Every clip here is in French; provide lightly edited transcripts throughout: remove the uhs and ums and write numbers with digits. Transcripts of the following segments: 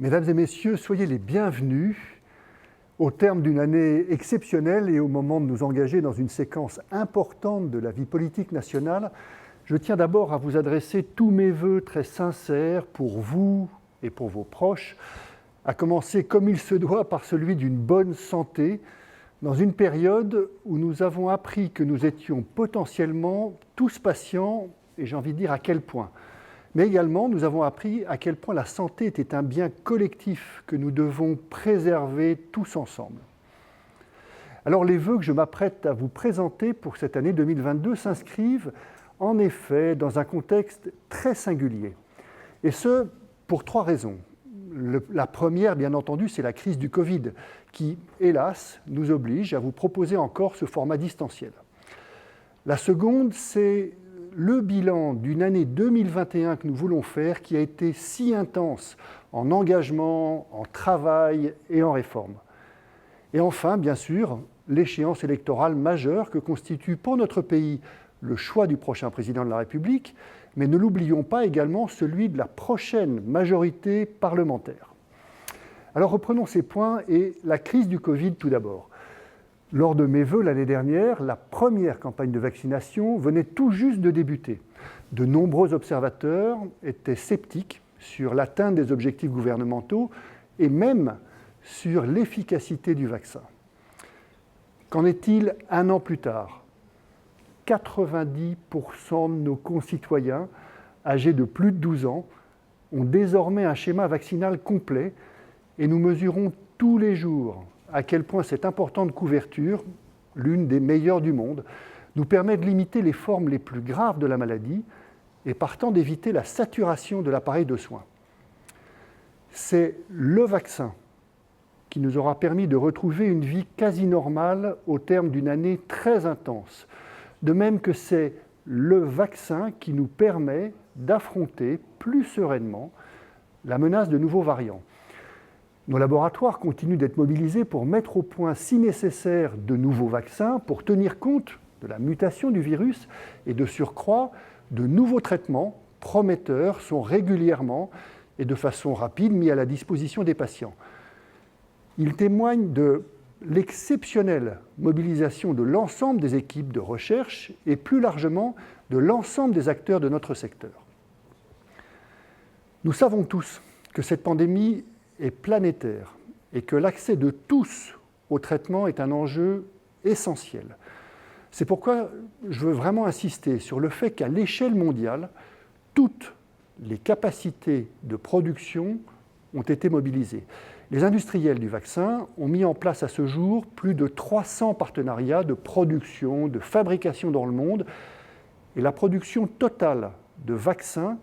Mesdames et messieurs, soyez les bienvenus au terme d'une année exceptionnelle et au moment de nous engager dans une séquence importante de la vie politique nationale. Je tiens d'abord à vous adresser tous mes vœux très sincères pour vous et pour vos proches, à commencer comme il se doit par celui d'une bonne santé, dans une période où nous avons appris que nous étions potentiellement tous patients, et j'ai envie de dire à quel point. Mais également, nous avons appris à quel point la santé était un bien collectif que nous devons préserver tous ensemble. Alors les vœux que je m'apprête à vous présenter pour cette année 2022 s'inscrivent en effet dans un contexte très singulier. Et ce, pour trois raisons. La première, bien entendu, c'est la crise du Covid, qui, hélas, nous oblige à vous proposer encore ce format distanciel. La seconde, c'est le bilan d'une année 2021 que nous voulons faire, qui a été si intense en engagement, en travail et en réforme. Et enfin, bien sûr, l'échéance électorale majeure que constitue pour notre pays le choix du prochain président de la République, mais ne l'oublions pas également celui de la prochaine majorité parlementaire. Alors reprenons ces points et la crise du Covid tout d'abord. Lors de mes vœux l'année dernière, la première campagne de vaccination venait tout juste de débuter. De nombreux observateurs étaient sceptiques sur l'atteinte des objectifs gouvernementaux et même sur l'efficacité du vaccin. Qu'en est-il un an plus tard ? 90% de nos concitoyens âgés de plus de 12 ans ont désormais un schéma vaccinal complet et nous mesurons tous les jours à quel point cette importante couverture, l'une des meilleures du monde, nous permet de limiter les formes les plus graves de la maladie et partant d'éviter la saturation de l'appareil de soins. C'est le vaccin qui nous aura permis de retrouver une vie quasi normale au terme d'une année très intense, de même que c'est le vaccin qui nous permet d'affronter plus sereinement la menace de nouveaux variants. Nos laboratoires continuent d'être mobilisés pour mettre au point, si nécessaire, de nouveaux vaccins pour tenir compte de la mutation du virus et de surcroît, de nouveaux traitements prometteurs sont régulièrement et de façon rapide mis à la disposition des patients. Ils témoignent de l'exceptionnelle mobilisation de l'ensemble des équipes de recherche et plus largement de l'ensemble des acteurs de notre secteur. Nous savons tous que cette pandémie est planétaire et que l'accès de tous au traitement est un enjeu essentiel. C'est pourquoi je veux vraiment insister sur le fait qu'à l'échelle mondiale, toutes les capacités de production ont été mobilisées. Les industriels du vaccin ont mis en place à ce jour plus de 300 partenariats de production, de fabrication dans le monde, et la production totale de vaccins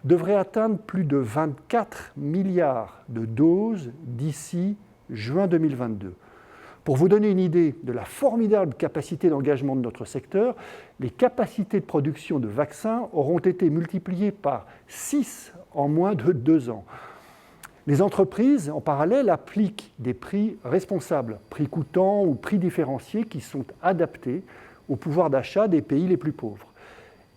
devrait atteindre plus de 24 milliards de doses d'ici juin 2022. Pour vous donner une idée de la formidable capacité d'engagement de notre secteur, les capacités de production de vaccins auront été multipliées par 6 en moins de 2 ans. Les entreprises, en parallèle, appliquent des prix responsables, prix coûtants ou prix différenciés qui sont adaptés au pouvoir d'achat des pays les plus pauvres.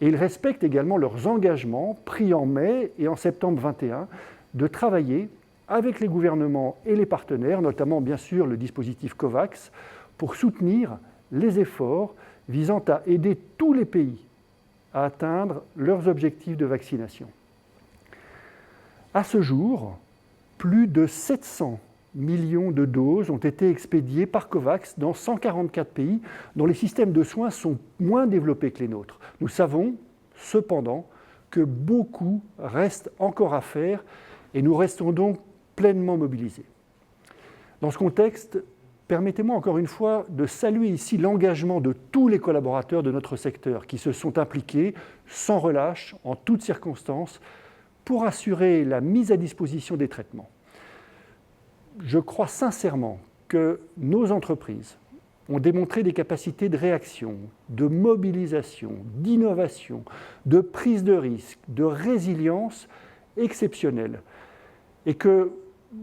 Et ils respectent également leurs engagements pris en mai et en septembre 2021 de travailler avec les gouvernements et les partenaires, notamment bien sûr le dispositif COVAX, pour soutenir les efforts visant à aider tous les pays à atteindre leurs objectifs de vaccination. À ce jour, plus de 700 millions de doses ont été expédiées par COVAX dans 144 pays dont les systèmes de soins sont moins développés que les nôtres. Nous savons cependant que beaucoup reste encore à faire et nous restons donc pleinement mobilisés. Dans ce contexte, permettez-moi encore une fois de saluer ici l'engagement de tous les collaborateurs de notre secteur qui se sont impliqués sans relâche en toutes circonstances pour assurer la mise à disposition des traitements. Je crois sincèrement que nos entreprises ont démontré des capacités de réaction, de mobilisation, d'innovation, de prise de risque, de résilience exceptionnelles. Et que,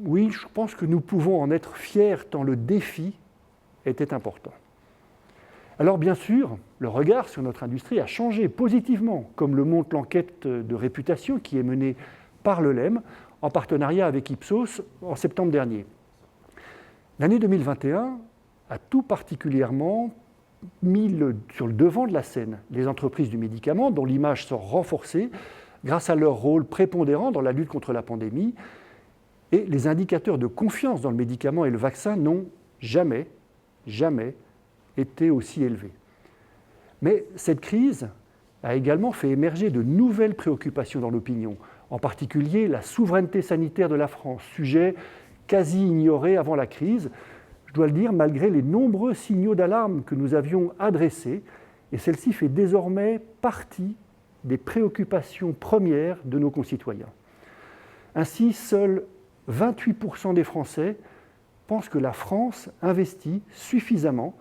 oui, je pense que nous pouvons en être fiers tant le défi était important. Alors bien sûr, le regard sur notre industrie a changé positivement, comme le montre l'enquête de réputation qui est menée par le LEM, en partenariat avec Ipsos en septembre dernier. L'année 2021 a tout particulièrement mis sur le devant de la scène les entreprises du médicament, dont l'image sort renforcée grâce à leur rôle prépondérant dans la lutte contre la pandémie. Et les indicateurs de confiance dans le médicament et le vaccin n'ont jamais été aussi élevés. Mais cette crise a également fait émerger de nouvelles préoccupations dans l'opinion, en particulier la souveraineté sanitaire de la France, sujet quasi ignoré avant la crise, je dois le dire, malgré les nombreux signaux d'alarme que nous avions adressés, et celle-ci fait désormais partie des préoccupations premières de nos concitoyens. Ainsi, seuls 28% des Français pensent que la France investit suffisamment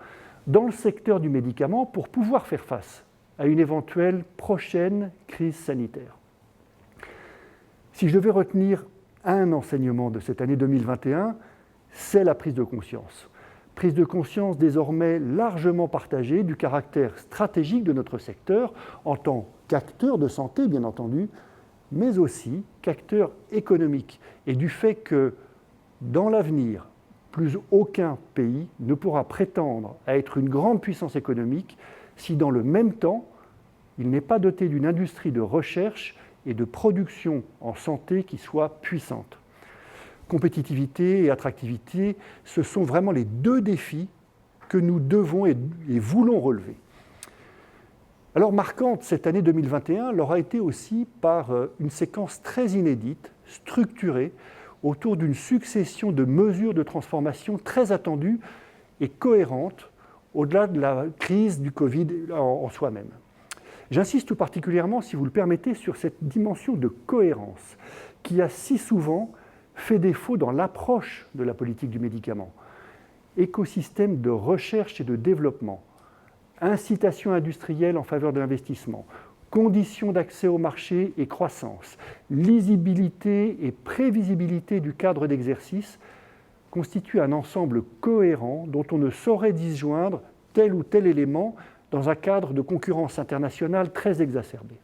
dans le secteur du médicament pour pouvoir faire face à une éventuelle prochaine crise sanitaire. Si je devais retenir un enseignement de cette année 2021, c'est la prise de conscience. Prise de conscience désormais largement partagée du caractère stratégique de notre secteur en tant qu'acteur de santé, bien entendu, mais aussi qu'acteur économique, et du fait que, dans l'avenir, plus aucun pays ne pourra prétendre à être une grande puissance économique si, dans le même temps, il n'est pas doté d'une industrie de recherche et de production en santé qui soit puissante. Compétitivité et attractivité, ce sont vraiment les deux défis que nous devons et voulons relever. Alors marquante, cette année 2021 l'aura été aussi par une séquence très inédite, structurée, autour d'une succession de mesures de transformation très attendues et cohérentes au-delà de la crise du Covid en soi-même. J'insiste tout particulièrement, si vous le permettez, sur cette dimension de cohérence qui a si souvent fait défaut dans l'approche de la politique du médicament. Écosystème de recherche et de développement, incitation industrielle en faveur de l'investissement, conditions d'accès au marché et croissance, lisibilité et prévisibilité du cadre d'exercice constituent un ensemble cohérent dont on ne saurait disjoindre tel ou tel élément dans un cadre de concurrence internationale très exacerbé.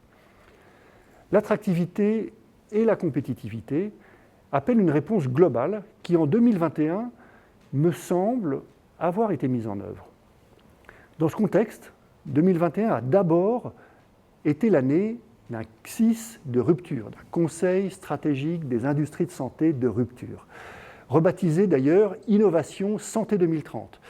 L'attractivité et la compétitivité appellent une réponse globale qui, en 2021, me semble avoir été mise en œuvre. Dans ce contexte, 2021 a d'abord été l'année d'un CSIS de rupture, d'un Conseil stratégique des industries de santé de rupture, rebaptisé d'ailleurs Innovation Santé 2030.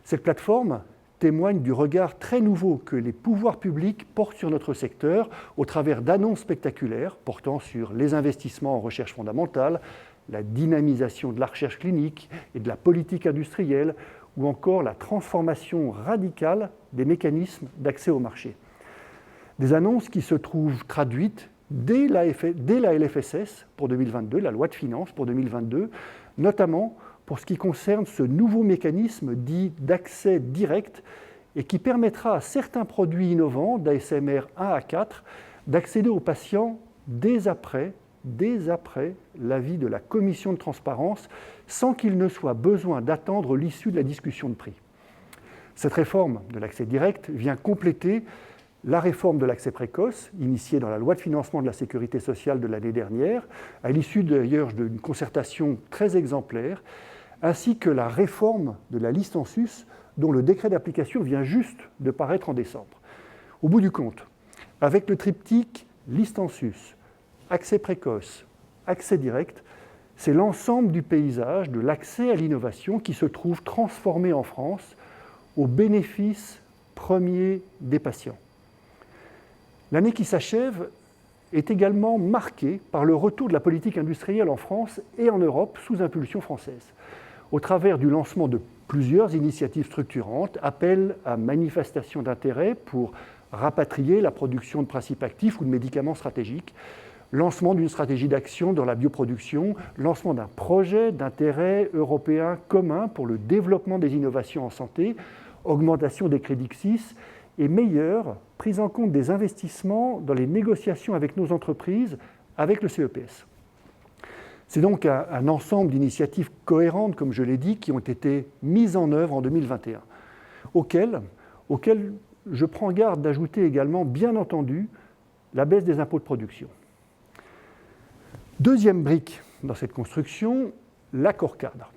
Cette plateforme témoigne du regard très nouveau que les pouvoirs publics portent sur notre secteur au travers d'annonces spectaculaires portant sur les investissements en recherche fondamentale, la dynamisation de la recherche clinique et de la politique industrielle, ou encore la transformation radicale des mécanismes d'accès au marché. Des annonces qui se trouvent traduites dès la LFSS pour 2022, la loi de finances pour 2022, notamment pour ce qui concerne ce nouveau mécanisme dit d'accès direct et qui permettra à certains produits innovants d'ASMR 1 à 4 d'accéder aux patients dès après l'avis de la commission de transparence sans qu'il ne soit besoin d'attendre l'issue de la discussion de prix. Cette réforme de l'accès direct vient compléter la réforme de l'accès précoce, initiée dans la loi de financement de la sécurité sociale de l'année dernière, à l'issue d'ailleurs d'une concertation très exemplaire, ainsi que la réforme de la liste en sus, dont le décret d'application vient juste de paraître en décembre. Au bout du compte, avec le triptyque liste en sus, accès précoce, accès direct, c'est l'ensemble du paysage de l'accès à l'innovation qui se trouve transformé en France au bénéfice premier des patients. L'année qui s'achève est également marquée par le retour de la politique industrielle en France et en Europe sous impulsion française, au travers du lancement de plusieurs initiatives structurantes, appels à manifestation d'intérêt pour rapatrier la production de principes actifs ou de médicaments stratégiques, lancement d'une stratégie d'action dans la bioproduction, lancement d'un projet d'intérêt européen commun pour le développement des innovations en santé, augmentation des crédits CSIS et meilleure prise en compte des investissements dans les négociations avec nos entreprises, avec le CEPS. C'est donc un ensemble d'initiatives cohérentes, comme je l'ai dit, qui ont été mises en œuvre en 2021, auxquelles je prends garde d'ajouter également, bien entendu, la baisse des impôts de production. Deuxième brique dans cette construction l'accord cadre.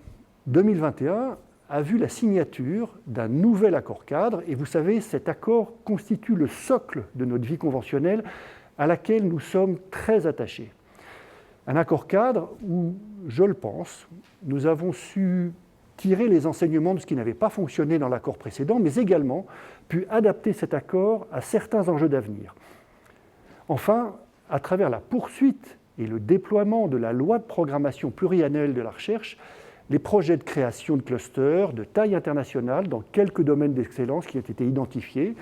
2021 a vu la signature d'un nouvel accord cadre, et vous savez, cet accord constitue le socle de notre vie conventionnelle à laquelle nous sommes très attachés. Un accord cadre où, je le pense, nous avons su tirer les enseignements de ce qui n'avait pas fonctionné dans l'accord précédent, mais également pu adapter cet accord à certains enjeux d'avenir. Enfin, à travers la poursuite et le déploiement de la loi de programmation pluriannuelle de la recherche, les projets de création de clusters de taille internationale dans quelques domaines d'excellence qui ont été identifiés,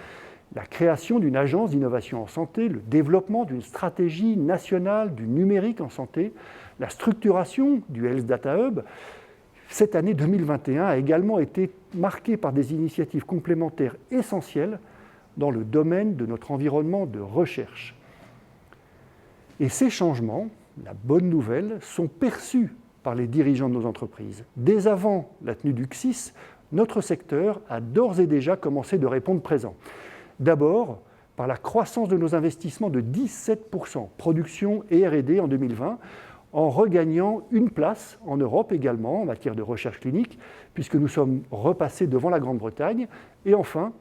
la création d'une agence d'innovation en santé, le développement d'une stratégie nationale du numérique en santé, la structuration du Health Data Hub. Cette année 2021 a également été marquée par des initiatives complémentaires essentielles dans le domaine de notre environnement de recherche. Et ces changements, la bonne nouvelle, sont perçus par les dirigeants de nos entreprises. Dès avant la tenue du CSIS, notre secteur a d'ores et déjà commencé de répondre présent. D'abord, par la croissance de nos investissements de 17%, production et R&D en 2020, en regagnant une place en Europe également en matière de recherche clinique, puisque nous sommes repassés devant la Grande-Bretagne. Et enfin,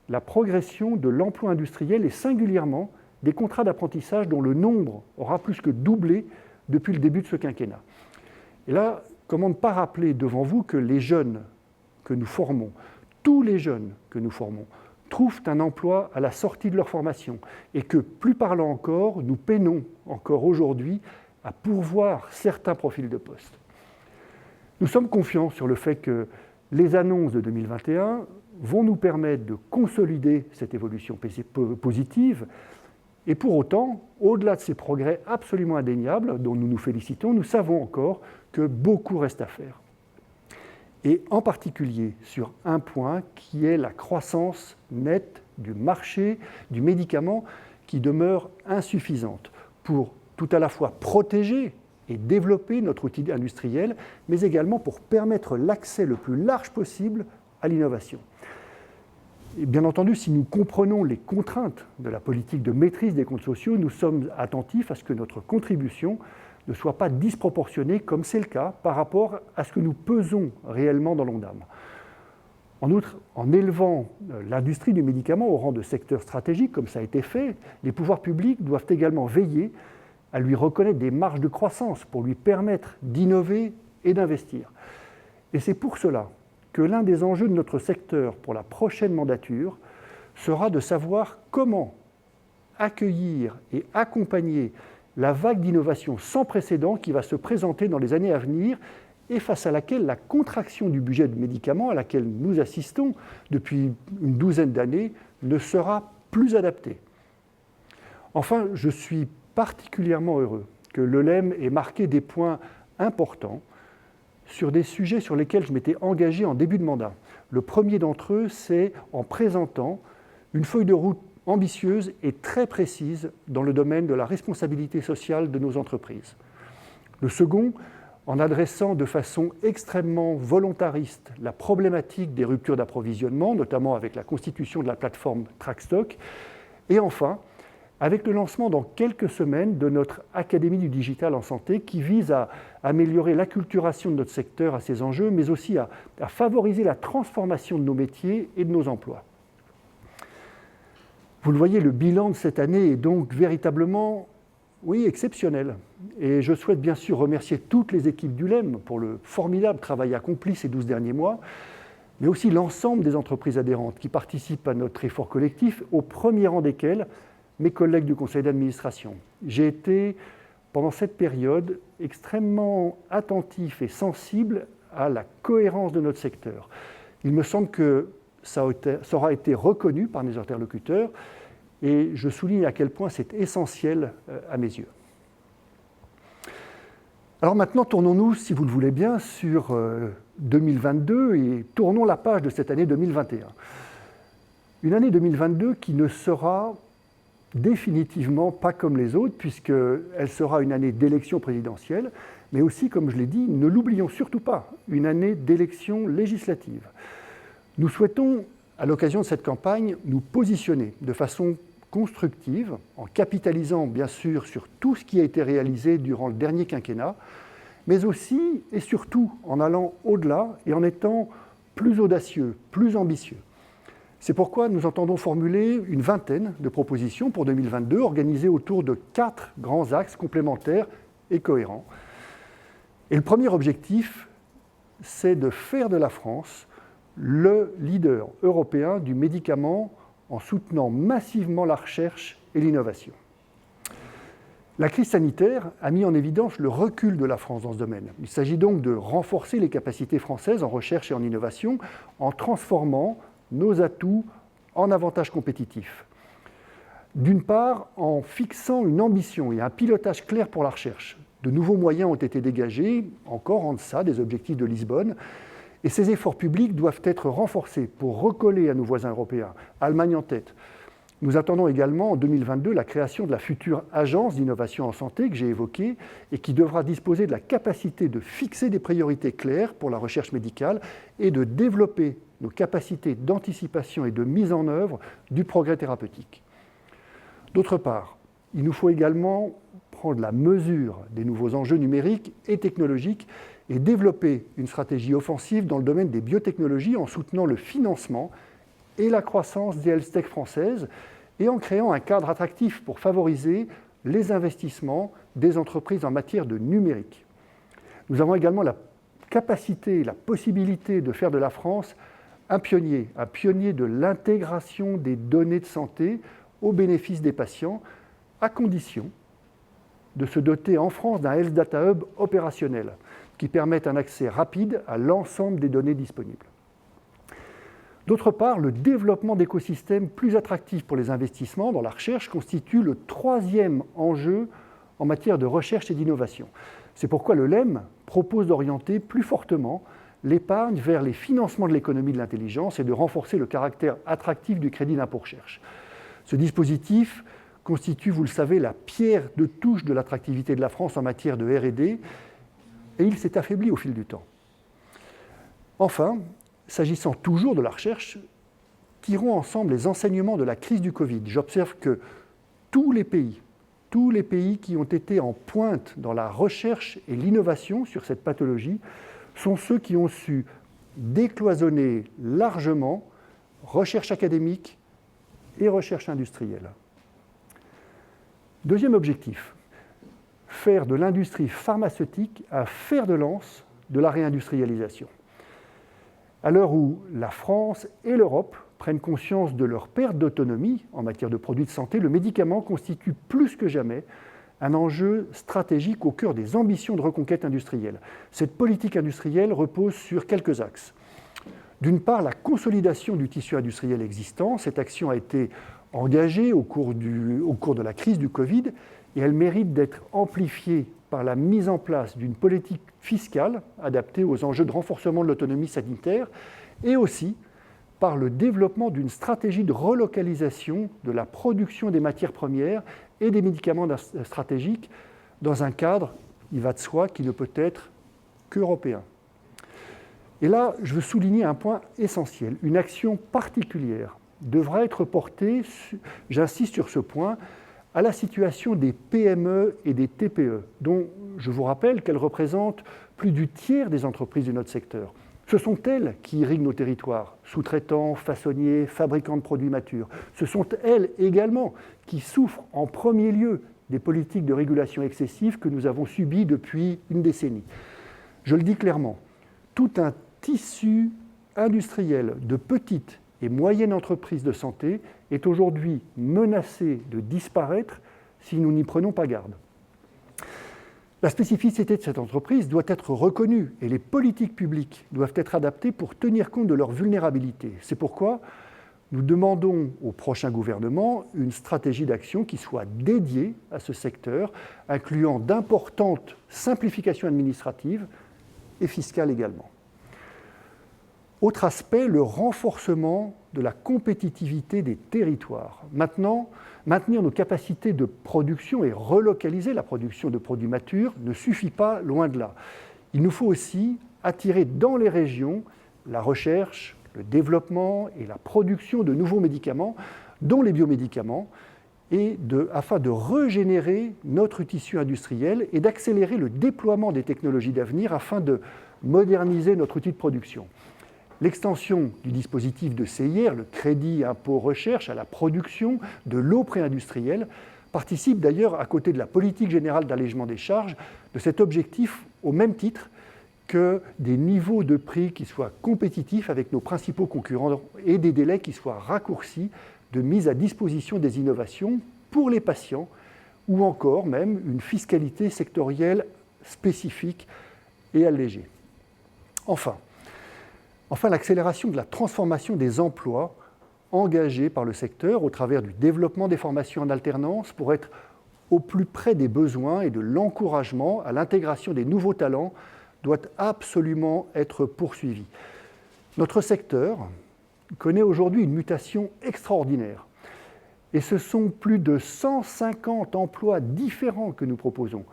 la progression de l'emploi industriel et singulièrement des contrats d'apprentissage dont le nombre aura plus que doublé depuis le début de ce quinquennat. Et là, comment ne pas rappeler devant vous que les jeunes que nous formons, tous les jeunes que nous formons, trouvent un emploi à la sortie de leur formation et que, plus parlant encore, nous peinons encore aujourd'hui à pourvoir certains profils de poste. Nous sommes confiants sur le fait que les annonces de 2021 vont nous permettre de consolider cette évolution positive. Et pour autant, au-delà de ces progrès absolument indéniables dont nous nous félicitons, nous savons encore que beaucoup reste à faire. Et en particulier sur un point qui est la croissance nette du marché du médicament qui demeure insuffisante pour tout à la fois protéger et développer notre outil industriel, mais également pour permettre l'accès le plus large possible à l'innovation. Et bien entendu, si nous comprenons les contraintes de la politique de maîtrise des comptes sociaux, nous sommes attentifs à ce que notre contribution ne soit pas disproportionnée, comme c'est le cas, par rapport à ce que nous pesons réellement dans l'ONDAM. En outre, en élevant l'industrie du médicament au rang de secteur stratégique, comme ça a été fait, les pouvoirs publics doivent également veiller à lui reconnaître des marges de croissance pour lui permettre d'innover et d'investir. Et c'est pour cela que l'un des enjeux de notre secteur pour la prochaine mandature sera de savoir comment accueillir et accompagner la vague d'innovation sans précédent qui va se présenter dans les années à venir et face à laquelle la contraction du budget de médicaments à laquelle nous assistons depuis une douzaine d'années ne sera plus adaptée. Enfin, je suis particulièrement heureux que le LEM ait marqué des points importants sur des sujets sur lesquels je m'étais engagé en début de mandat. Le premier d'entre eux, c'est en présentant une feuille de route ambitieuse et très précise dans le domaine de la responsabilité sociale de nos entreprises. Le second, en adressant de façon extrêmement volontariste la problématique des ruptures d'approvisionnement, notamment avec la constitution de la plateforme Trackstock. Et enfin, avec le lancement dans quelques semaines de notre Académie du digital en santé qui vise à améliorer l'acculturation de notre secteur à ces enjeux, mais aussi à favoriser la transformation de nos métiers et de nos emplois. Vous le voyez, le bilan de cette année est donc véritablement, exceptionnel. Et je souhaite bien sûr remercier toutes les équipes du LEM pour le formidable travail accompli ces 12 derniers mois, mais aussi l'ensemble des entreprises adhérentes qui participent à notre effort collectif, au premier rang desquelles mes collègues du conseil d'administration. J'ai été, pendant cette période, extrêmement attentif et sensible à la cohérence de notre secteur. Il me semble que ça aura été reconnu par mes interlocuteurs et je souligne à quel point c'est essentiel à mes yeux. Alors maintenant, tournons-nous, si vous le voulez bien, sur 2022 et tournons la page de cette année 2021. Une année 2022 qui ne sera définitivement pas comme les autres, puisqu'elle sera une année d'élection présidentielle, mais aussi, comme je l'ai dit, ne l'oublions surtout pas, une année d'élection législative. Nous souhaitons, à l'occasion de cette campagne, nous positionner de façon constructive, en capitalisant bien sûr sur tout ce qui a été réalisé durant le dernier quinquennat, mais aussi et surtout en allant au-delà et en étant plus audacieux, plus ambitieux. C'est pourquoi nous entendons formuler une vingtaine de propositions pour 2022, organisées autour de 4 grands axes complémentaires et cohérents. Et le premier objectif, c'est de faire de la France le leader européen du médicament en soutenant massivement la recherche et l'innovation. La crise sanitaire a mis en évidence le recul de la France dans ce domaine. Il s'agit donc de renforcer les capacités françaises en recherche et en innovation en transformant nos atouts en avantages compétitifs. D'une part, en fixant une ambition et un pilotage clair pour la recherche. De nouveaux moyens ont été dégagés, encore en deçà des objectifs de Lisbonne, et ces efforts publics doivent être renforcés pour recoller à nos voisins européens, Allemagne en tête. Nous attendons également en 2022 la création de la future agence d'innovation en santé que j'ai évoquée et qui devra disposer de la capacité de fixer des priorités claires pour la recherche médicale et de développer nos capacités d'anticipation et de mise en œuvre du progrès thérapeutique. D'autre part, il nous faut également prendre la mesure des nouveaux enjeux numériques et technologiques et développer une stratégie offensive dans le domaine des biotechnologies en soutenant le financement et la croissance des health tech françaises et en créant un cadre attractif pour favoriser les investissements des entreprises en matière de numérique. Nous avons également la capacité, la possibilité de faire de la France un pionnier de l'intégration des données de santé au bénéfice des patients, à condition de se doter en France d'un Health Data Hub opérationnel qui permette un accès rapide à l'ensemble des données disponibles. D'autre part, le développement d'écosystèmes plus attractifs pour les investissements dans la recherche constitue le troisième enjeu en matière de recherche et d'innovation. C'est pourquoi le LEM propose d'orienter plus fortement l'épargne vers les financements de l'économie de l'intelligence et de renforcer le caractère attractif du crédit d'impôt recherche. Ce dispositif constitue, vous le savez, la pierre de touche de l'attractivité de la France en matière de R&D, et il s'est affaibli au fil du temps. Enfin, s'agissant toujours de la recherche, tirons ensemble les enseignements de la crise du Covid. J'observe que tous les pays qui ont été en pointe dans la recherche et l'innovation sur cette pathologie sont ceux qui ont su décloisonner largement recherche académique et recherche industrielle. Deuxième objectif, faire de l'industrie pharmaceutique un fer de lance de la réindustrialisation. À l'heure où la France et l'Europe prennent conscience de leur perte d'autonomie en matière de produits de santé, le médicament constitue plus que jamais un enjeu stratégique au cœur des ambitions de reconquête industrielle. Cette politique industrielle repose sur quelques axes. D'une part, la consolidation du tissu industriel existant. Cette action a été engagée au cours de la crise du Covid et elle mérite d'être amplifiée par la mise en place d'une politique fiscale adaptée aux enjeux de renforcement de l'autonomie sanitaire et aussi par le développement d'une stratégie de relocalisation de la production des matières premières et des médicaments stratégiques dans un cadre, il va de soi, qui ne peut être qu'européen. Et là, je veux souligner un point essentiel. Une action particulière devra être portée, j'insiste sur ce point, à la situation des PME et des TPE, dont je vous rappelle qu'elles représentent plus du tiers des entreprises de notre secteur. Ce sont elles qui irriguent nos territoires, sous-traitants, façonniers, fabricants de produits matures. Ce sont elles également qui souffrent en premier lieu des politiques de régulation excessive que nous avons subies depuis une décennie. Je le dis clairement, tout un tissu industriel de petites et moyennes entreprises de santé est aujourd'hui menacé de disparaître si nous n'y prenons pas garde. La spécificité de cette entreprise doit être reconnue et les politiques publiques doivent être adaptées pour tenir compte de leur vulnérabilité. C'est pourquoi nous demandons au prochain gouvernement une stratégie d'action qui soit dédiée à ce secteur, incluant d'importantes simplifications administratives et fiscales également. Autre aspect, le renforcement de la compétitivité des territoires. Maintenant, maintenir nos capacités de production et relocaliser la production de produits matures ne suffit pas, loin de là. Il nous faut aussi attirer dans les régions la recherche, le développement et la production de nouveaux médicaments, dont les biomédicaments, afin de régénérer notre tissu industriel et d'accélérer le déploiement des technologies d'avenir afin de moderniser notre outil de production. L'extension du dispositif de CIR, le crédit impôt recherche, à la production de l'eau pré-industrielle, participe d'ailleurs, à côté de la politique générale d'allègement des charges, de cet objectif au même titre que des niveaux de prix qui soient compétitifs avec nos principaux concurrents et des délais qui soient raccourcis de mise à disposition des innovations pour les patients ou encore même une fiscalité sectorielle spécifique et allégée. Enfin, l'accélération de la transformation des emplois engagés par le secteur au travers du développement des formations en alternance pour être au plus près des besoins et de l'encouragement à l'intégration des nouveaux talents doit absolument être poursuivie. Notre secteur connaît aujourd'hui une mutation extraordinaire et ce sont plus de 150 emplois différents que nous proposons.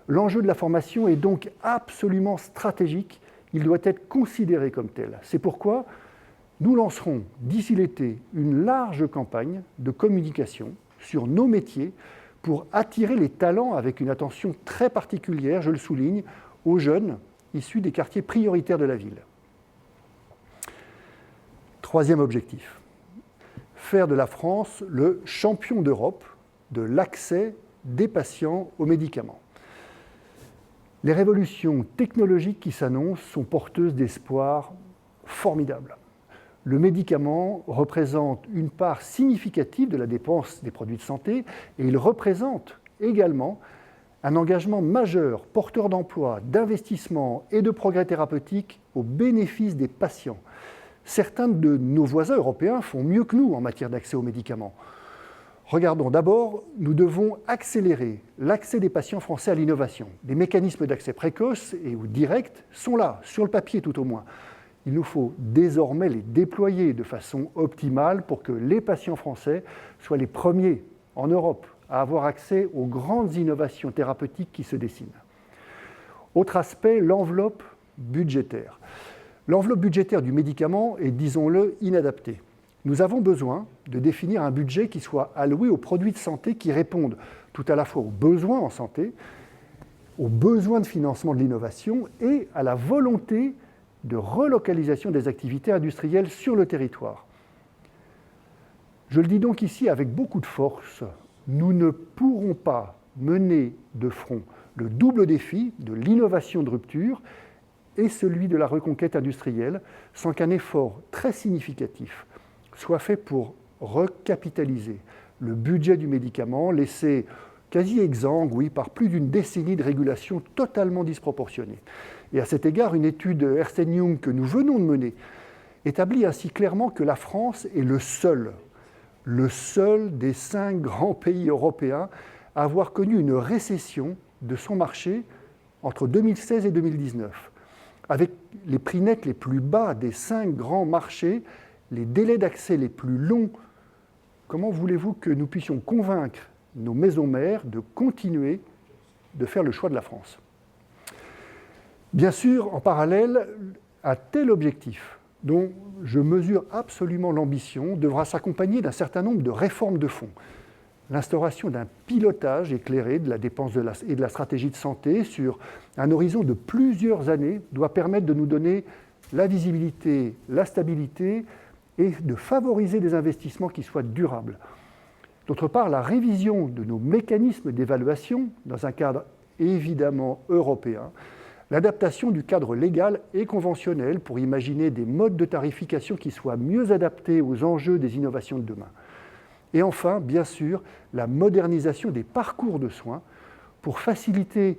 L'enjeu de la formation est donc absolument stratégique. Il doit être considéré comme tel. C'est pourquoi nous lancerons d'ici l'été une large campagne de communication sur nos métiers pour attirer les talents avec une attention très particulière, je le souligne, aux jeunes issus des quartiers prioritaires de la ville. Troisième objectif, faire de la France le champion d'Europe de l'accès des patients aux médicaments. Les révolutions technologiques qui s'annoncent sont porteuses d'espoirs formidables. Le médicament représente une part significative de la dépense des produits de santé et il représente également un engagement majeur, porteur d'emplois, d'investissements et de progrès thérapeutiques au bénéfice des patients. Certains de nos voisins européens font mieux que nous en matière d'accès aux médicaments. Regardons d'abord, nous devons accélérer l'accès des patients français à l'innovation. Des mécanismes d'accès précoce et ou direct sont là, sur le papier tout au moins. Il nous faut désormais les déployer de façon optimale pour que les patients français soient les premiers en Europe à avoir accès aux grandes innovations thérapeutiques qui se dessinent. Autre aspect, l'enveloppe budgétaire. L'enveloppe budgétaire du médicament est, disons-le, inadaptée. Nous avons besoin de définir un budget qui soit alloué aux produits de santé qui répondent tout à la fois aux besoins en santé, aux besoins de financement de l'innovation et à la volonté de relocalisation des activités industrielles sur le territoire. Je le dis donc ici avec beaucoup de force, nous ne pourrons pas mener de front le double défi de l'innovation de rupture et celui de la reconquête industrielle sans qu'un effort très significatif soit fait pour recapitaliser le budget du médicament, laissé quasi exsangue, oui, par plus d'une décennie de régulation totalement disproportionnée. Et à cet égard, une étude Ernst & Young que nous venons de mener établit ainsi clairement que la France est le seul des 5 grands pays européens à avoir connu une récession de son marché entre 2016 et 2019. Avec les prix nets les plus bas des 5 grands marchés, les délais d'accès les plus longs, comment voulez-vous que nous puissions convaincre nos maisons mères de continuer de faire le choix de la France ? Bien sûr, en parallèle, un tel objectif, dont je mesure absolument l'ambition, devra s'accompagner d'un certain nombre de réformes de fond. L'instauration d'un pilotage éclairé de la dépense et de la stratégie de santé sur un horizon de plusieurs années doit permettre de nous donner la visibilité, la stabilité et de favoriser des investissements qui soient durables. D'autre part, la révision de nos mécanismes d'évaluation dans un cadre évidemment européen, l'adaptation du cadre légal et conventionnel pour imaginer des modes de tarification qui soient mieux adaptés aux enjeux des innovations de demain. Et enfin, bien sûr, la modernisation des parcours de soins pour faciliter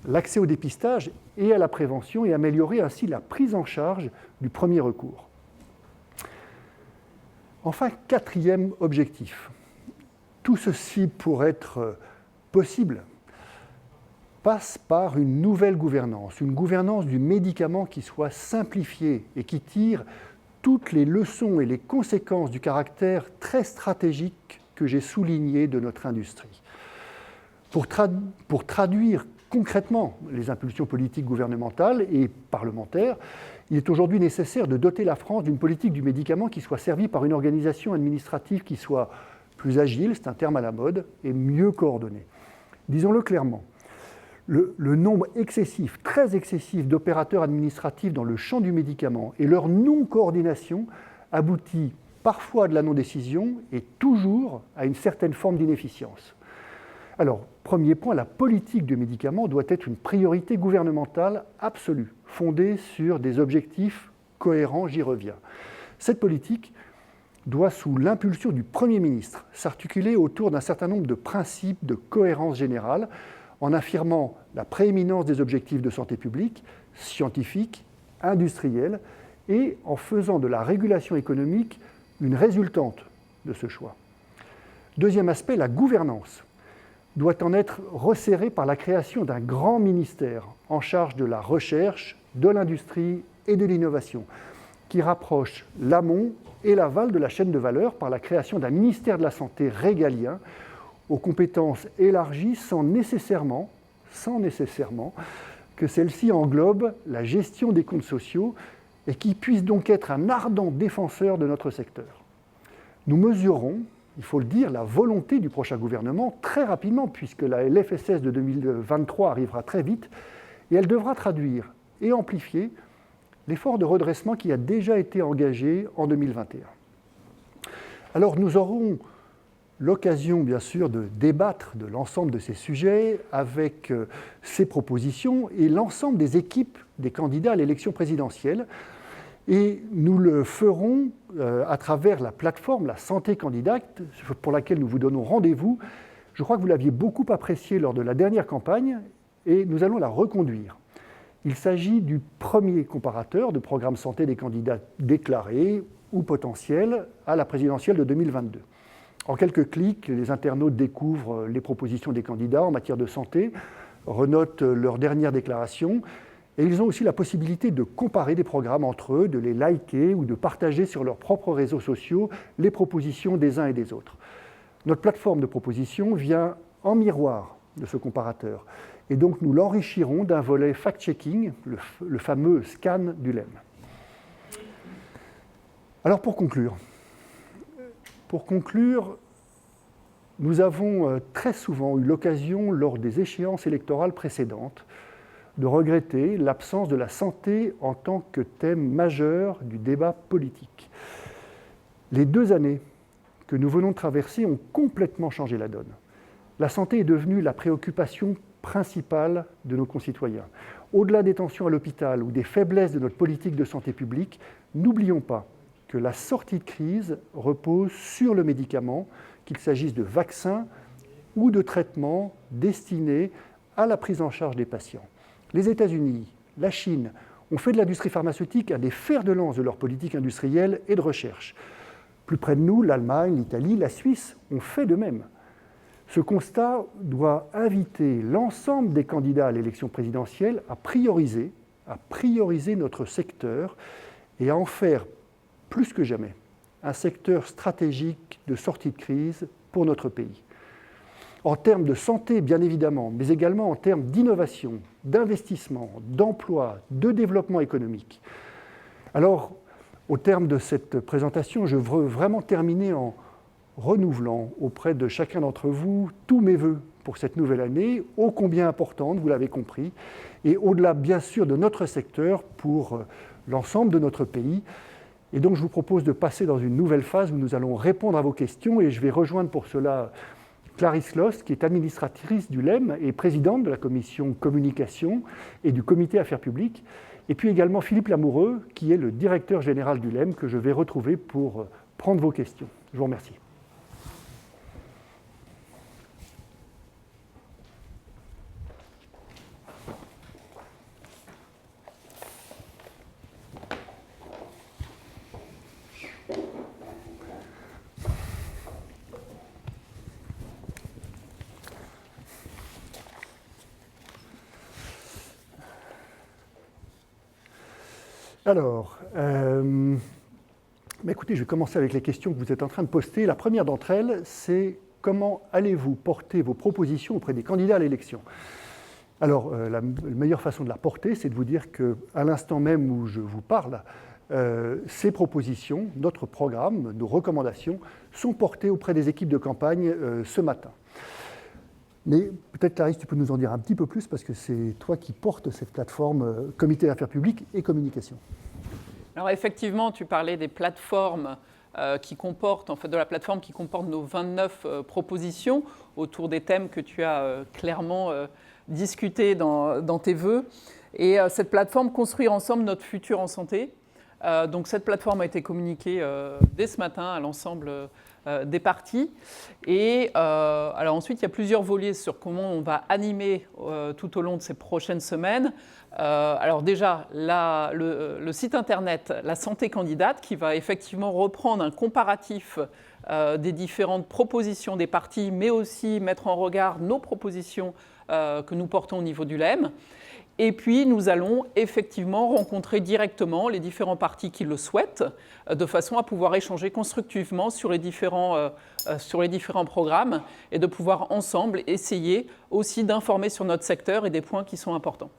l'accès au dépistage et à la prévention et améliorer ainsi la prise en charge du premier recours. Enfin, 4e objectif. Tout ceci, pour être possible, passe par une nouvelle gouvernance, une gouvernance du médicament qui soit simplifiée et qui tire toutes les leçons et les conséquences du caractère très stratégique que j'ai souligné de notre industrie. Pour traduire concrètement les impulsions politiques gouvernementales et parlementaires, il est aujourd'hui nécessaire de doter la France d'une politique du médicament qui soit servie par une organisation administrative qui soit plus agile, c'est un terme à la mode, et mieux coordonné. Disons-le clairement, le nombre excessif, très excessif d'opérateurs administratifs dans le champ du médicament et leur non-coordination aboutit parfois à de la non-décision et toujours à une certaine forme d'inefficience. Alors, premier point, la politique du médicament doit être une priorité gouvernementale absolue, fondée sur des objectifs cohérents, j'y reviens. Cette politique doit, sous l'impulsion du Premier ministre, s'articuler autour d'un certain nombre de principes de cohérence générale, en affirmant la prééminence des objectifs de santé publique, scientifiques, industriels, et en faisant de la régulation économique une résultante de ce choix. Deuxième aspect, la gouvernance doit en être resserrée par la création d'un grand ministère en charge de la recherche, de l'industrie et de l'innovation, qui rapproche l'amont et l'aval de la chaîne de valeur par la création d'un ministère de la Santé régalien aux compétences élargies sans nécessairement que celle-ci englobe la gestion des comptes sociaux et qui puisse donc être un ardent défenseur de notre secteur. Nous mesurons, il faut le dire, la volonté du prochain gouvernement très rapidement, puisque la LFSS de 2023 arrivera très vite, et elle devra traduire et amplifier l'effort de redressement qui a déjà été engagé en 2021. Alors nous aurons l'occasion, bien sûr, de débattre de l'ensemble de ces sujets avec ces propositions et l'ensemble des équipes des candidats à l'élection présidentielle. Et nous le ferons à travers la plateforme La Santé Candidate, pour laquelle nous vous donnons rendez-vous. Je crois que vous l'aviez beaucoup appréciée lors de la dernière campagne et nous allons la reconduire. Il s'agit du premier comparateur de programme santé des candidats déclarés ou potentiels à la présidentielle de 2022. En quelques clics, les internautes découvrent les propositions des candidats en matière de santé, renotent leurs dernières déclarations, et ils ont aussi la possibilité de comparer des programmes entre eux, de les liker ou de partager sur leurs propres réseaux sociaux les propositions des uns et des autres. Notre plateforme de propositions vient en miroir de ce comparateur, et donc nous l'enrichirons d'un volet fact-checking, le fameux scan du LEM. Alors pour conclure, nous avons très souvent eu l'occasion, lors des échéances électorales précédentes, de regretter l'absence de la santé en tant que thème majeur du débat politique. Les 2 années que nous venons de traverser ont complètement changé la donne. La santé est devenue la préoccupation principale de nos concitoyens. Au-delà des tensions à l'hôpital ou des faiblesses de notre politique de santé publique, n'oublions pas que la sortie de crise repose sur le médicament, qu'il s'agisse de vaccins ou de traitements destinés à la prise en charge des patients. Les États-Unis, la Chine ont fait de l'industrie pharmaceutique un des fers de lance de leur politique industrielle et de recherche. Plus près de nous, l'Allemagne, l'Italie, la Suisse ont fait de même. Ce constat doit inviter l'ensemble des candidats à l'élection présidentielle à prioriser notre secteur et à en faire, plus que jamais, un secteur stratégique de sortie de crise pour notre pays. En termes de santé, bien évidemment, mais également en termes d'innovation, d'investissement, d'emploi, de développement économique. Alors, au terme de cette présentation, je veux vraiment terminer en renouvelant auprès de chacun d'entre vous tous mes vœux pour cette nouvelle année, ô combien importante, vous l'avez compris, et au-delà, bien sûr, de notre secteur, pour l'ensemble de notre pays. Et donc, je vous propose de passer dans une nouvelle phase où nous allons répondre à vos questions, et je vais rejoindre pour cela Clarisse Lost, qui est administratrice du LEM et présidente de la commission communication et du comité affaires publiques, et puis également Philippe Lamoureux, qui est le directeur général du LEM, que je vais retrouver pour prendre vos questions. Je vous remercie. Alors, écoutez, je vais commencer avec les questions que vous êtes en train de poster. La première d'entre elles, c'est comment allez-vous porter vos propositions auprès des candidats à l'élection ? Alors, la meilleure façon de la porter, c'est de vous dire qu'à l'instant même où je vous parle, ces propositions, notre programme, nos recommandations sont portées auprès des équipes de campagne ce matin. Mais peut-être, Clarisse, tu peux nous en dire un petit peu plus parce que c'est toi qui portes cette plateforme Comité d'affaires publiques et communication. Alors effectivement, tu parlais des plateformes qui comportent, en fait, de la plateforme qui comporte nos 29 propositions autour des thèmes que tu as clairement discutés dans tes vœux. Et cette plateforme, Construire ensemble notre futur en santé. Donc cette plateforme a été communiquée dès ce matin à l'ensemble des parties. Et alors ensuite, il y a plusieurs volets sur comment on va animer tout au long de ces prochaines semaines. Alors déjà, le site internet La Santé Candidate, qui va effectivement reprendre un comparatif des différentes propositions des partis, mais aussi mettre en regard nos propositions que nous portons au niveau du LEM. Et puis, nous allons effectivement rencontrer directement les différents partis qui le souhaitent, de façon à pouvoir échanger constructivement sur les différents programmes et de pouvoir ensemble essayer aussi d'informer sur notre secteur et des points qui sont importants.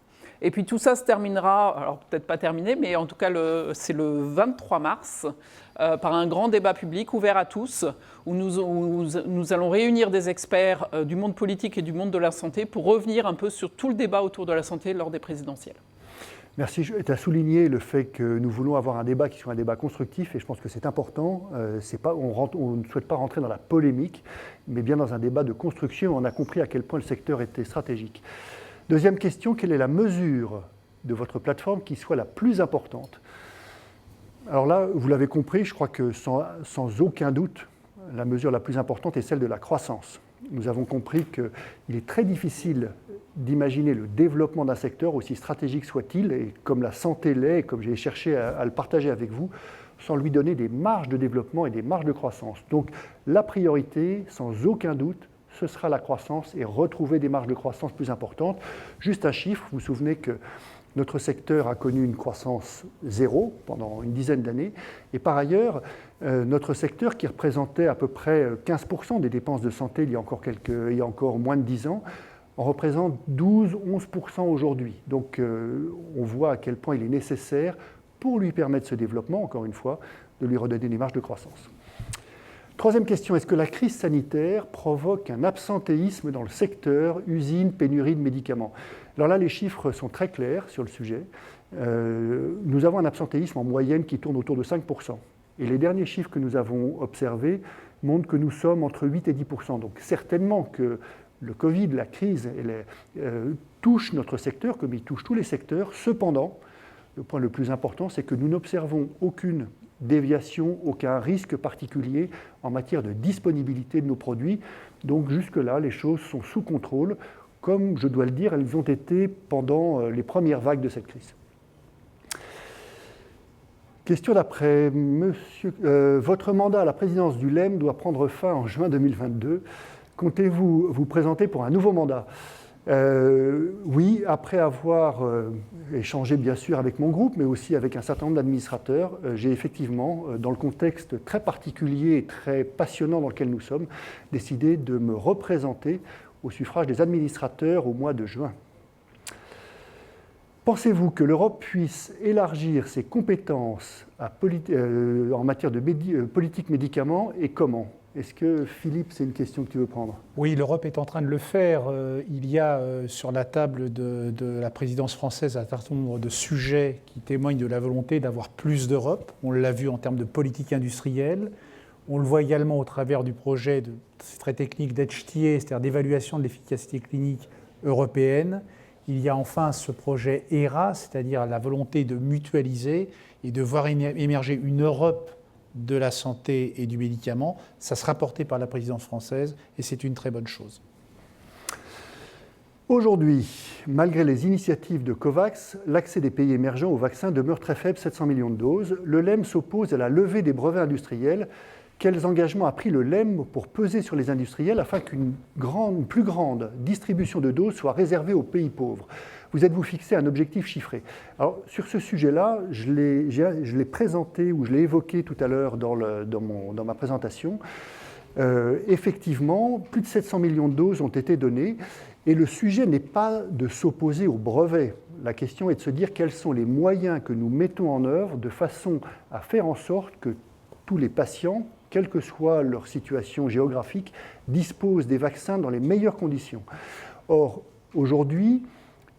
Et puis tout ça se terminera, alors peut-être pas terminé, mais en tout cas c'est le 23 mars, par un grand débat public ouvert à tous, où nous allons réunir des experts du monde politique et du monde de la santé pour revenir un peu sur tout le débat autour de la santé lors des présidentielles. Merci. Tu as souligné le fait que nous voulons avoir un débat qui soit un débat constructif, et je pense que c'est important. On ne souhaite pas rentrer dans la polémique, mais bien dans un débat de construction. On a compris à quel point le secteur était stratégique. Deuxième question, quelle est la mesure de votre plateforme qui soit la plus importante? Alors là, vous l'avez compris, je crois que sans aucun doute, la mesure la plus importante est celle de la croissance. Nous avons compris qu'il est très difficile d'imaginer le développement d'un secteur, aussi stratégique soit-il, et comme la santé l'est, et comme j'ai cherché à le partager avec vous, sans lui donner des marges de développement et des marges de croissance. Donc la priorité, sans aucun doute, ce sera la croissance et retrouver des marges de croissance plus importantes. Juste un chiffre, vous vous souvenez que notre secteur a connu une croissance zéro pendant une dizaine d'années. Et par ailleurs, notre secteur, qui représentait à peu près 15% des dépenses de santé il y a encore moins de 10 ans, en représente 12-11% aujourd'hui. Donc on voit à quel point il est nécessaire, pour lui permettre ce développement, encore une fois, de lui redonner des marges de croissance. Troisième question, est-ce que la crise sanitaire provoque un absentéisme dans le secteur, usines, pénurie de médicaments? Alors là, les chiffres sont très clairs sur le sujet. Nous avons un absentéisme en moyenne qui tourne autour de 5%. Et les derniers chiffres que nous avons observés montrent que nous sommes entre 8 et 10%. Donc certainement que le Covid, la crise, touche notre secteur comme il touche tous les secteurs. Cependant, le point le plus important, c'est que nous n'observons aucune déviation, aucun risque particulier en matière de disponibilité de nos produits. Donc jusque-là, les choses sont sous contrôle, comme je dois le dire, elles ont été pendant les premières vagues de cette crise. Question d'après monsieur. Votre mandat à la présidence du LEM doit prendre fin en juin 2022. Comptez-vous vous présenter pour un nouveau mandat? Oui, après avoir échangé bien sûr avec mon groupe, mais aussi avec un certain nombre d'administrateurs, j'ai effectivement, dans le contexte très particulier et très passionnant dans lequel nous sommes, décidé de me représenter au suffrage des administrateurs au mois de juin. Pensez-vous que l'Europe puisse élargir ses compétences en matière de politique médicaments et comment ? Est-ce que, Philippe, c'est une question que tu veux prendre? Oui, l'Europe est en train de le faire. Il y a sur la table de la présidence française un certain nombre de sujets qui témoignent de la volonté d'avoir plus d'Europe. On l'a vu en termes de politique industrielle. On le voit également au travers du projet très technique d'HTA, c'est-à-dire d'évaluation de l'efficacité clinique européenne. Il y a enfin ce projet ERA, c'est-à-dire la volonté de mutualiser et de voir émerger une Europe de la santé et du médicament. Ça sera porté par la présidence française et c'est une très bonne chose. Aujourd'hui, malgré les initiatives de COVAX, l'accès des pays émergents aux vaccins demeure très faible, 700 millions de doses. Le LEM s'oppose à la levée des brevets industriels. Quels engagements a pris le LEM pour peser sur les industriels afin qu'une plus grande distribution de doses soit réservée aux pays pauvres? Vous êtes-vous fixé un objectif chiffré? Alors, sur ce sujet-là, je l'ai présenté ou je l'ai évoqué tout à l'heure dans ma présentation. Effectivement, plus de 700 millions de doses ont été données et le sujet n'est pas de s'opposer aux brevets. la question est de se dire quels sont les moyens que nous mettons en œuvre de façon à faire en sorte que tous les patients, quelle que soit leur situation géographique, disposent des vaccins dans les meilleures conditions. Or, aujourd'hui,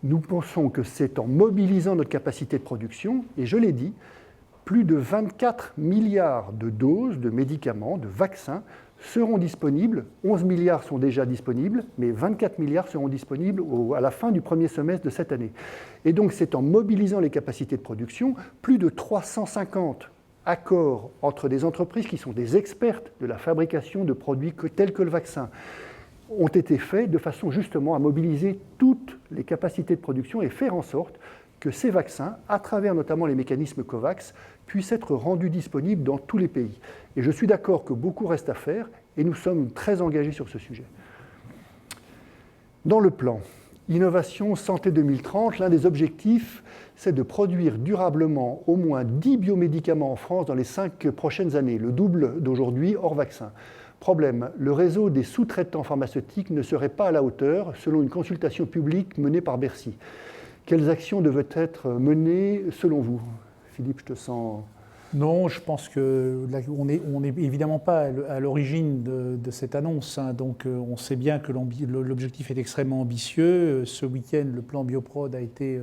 nous pensons que c'est en mobilisant notre capacité de production, et je l'ai dit, plus de 24 milliards de doses de médicaments, de vaccins, seront disponibles. 11 milliards sont déjà disponibles, mais 24 milliards seront disponibles à la fin du premier semestre de cette année. Et donc, c'est en mobilisant les capacités de production, plus de 350 accords entre des entreprises qui sont des expertes de la fabrication de produits tels que le vaccin ont été faits de façon justement à mobiliser toutes les capacités de production et faire en sorte que ces vaccins, à travers notamment les mécanismes COVAX, puissent être rendus disponibles dans tous les pays. Et je suis d'accord que beaucoup reste à faire et nous sommes très engagés sur ce sujet. Dans le plan Innovation Santé 2030, l'un des objectifs, c'est de produire durablement au moins 10 biomédicaments en France dans les 5 prochaines années, le double d'aujourd'hui hors vaccin. Problème, le réseau des sous-traitants pharmaceutiques ne serait pas à la hauteur, selon une consultation publique menée par Bercy. Quelles actions devraient être menées selon vous? Philippe, je te sens... Non, je pense qu'on n'est évidemment pas à l'origine de cette annonce. Hein. Donc on sait bien que l'objectif est extrêmement ambitieux. Ce week-end, le plan Bioprod a été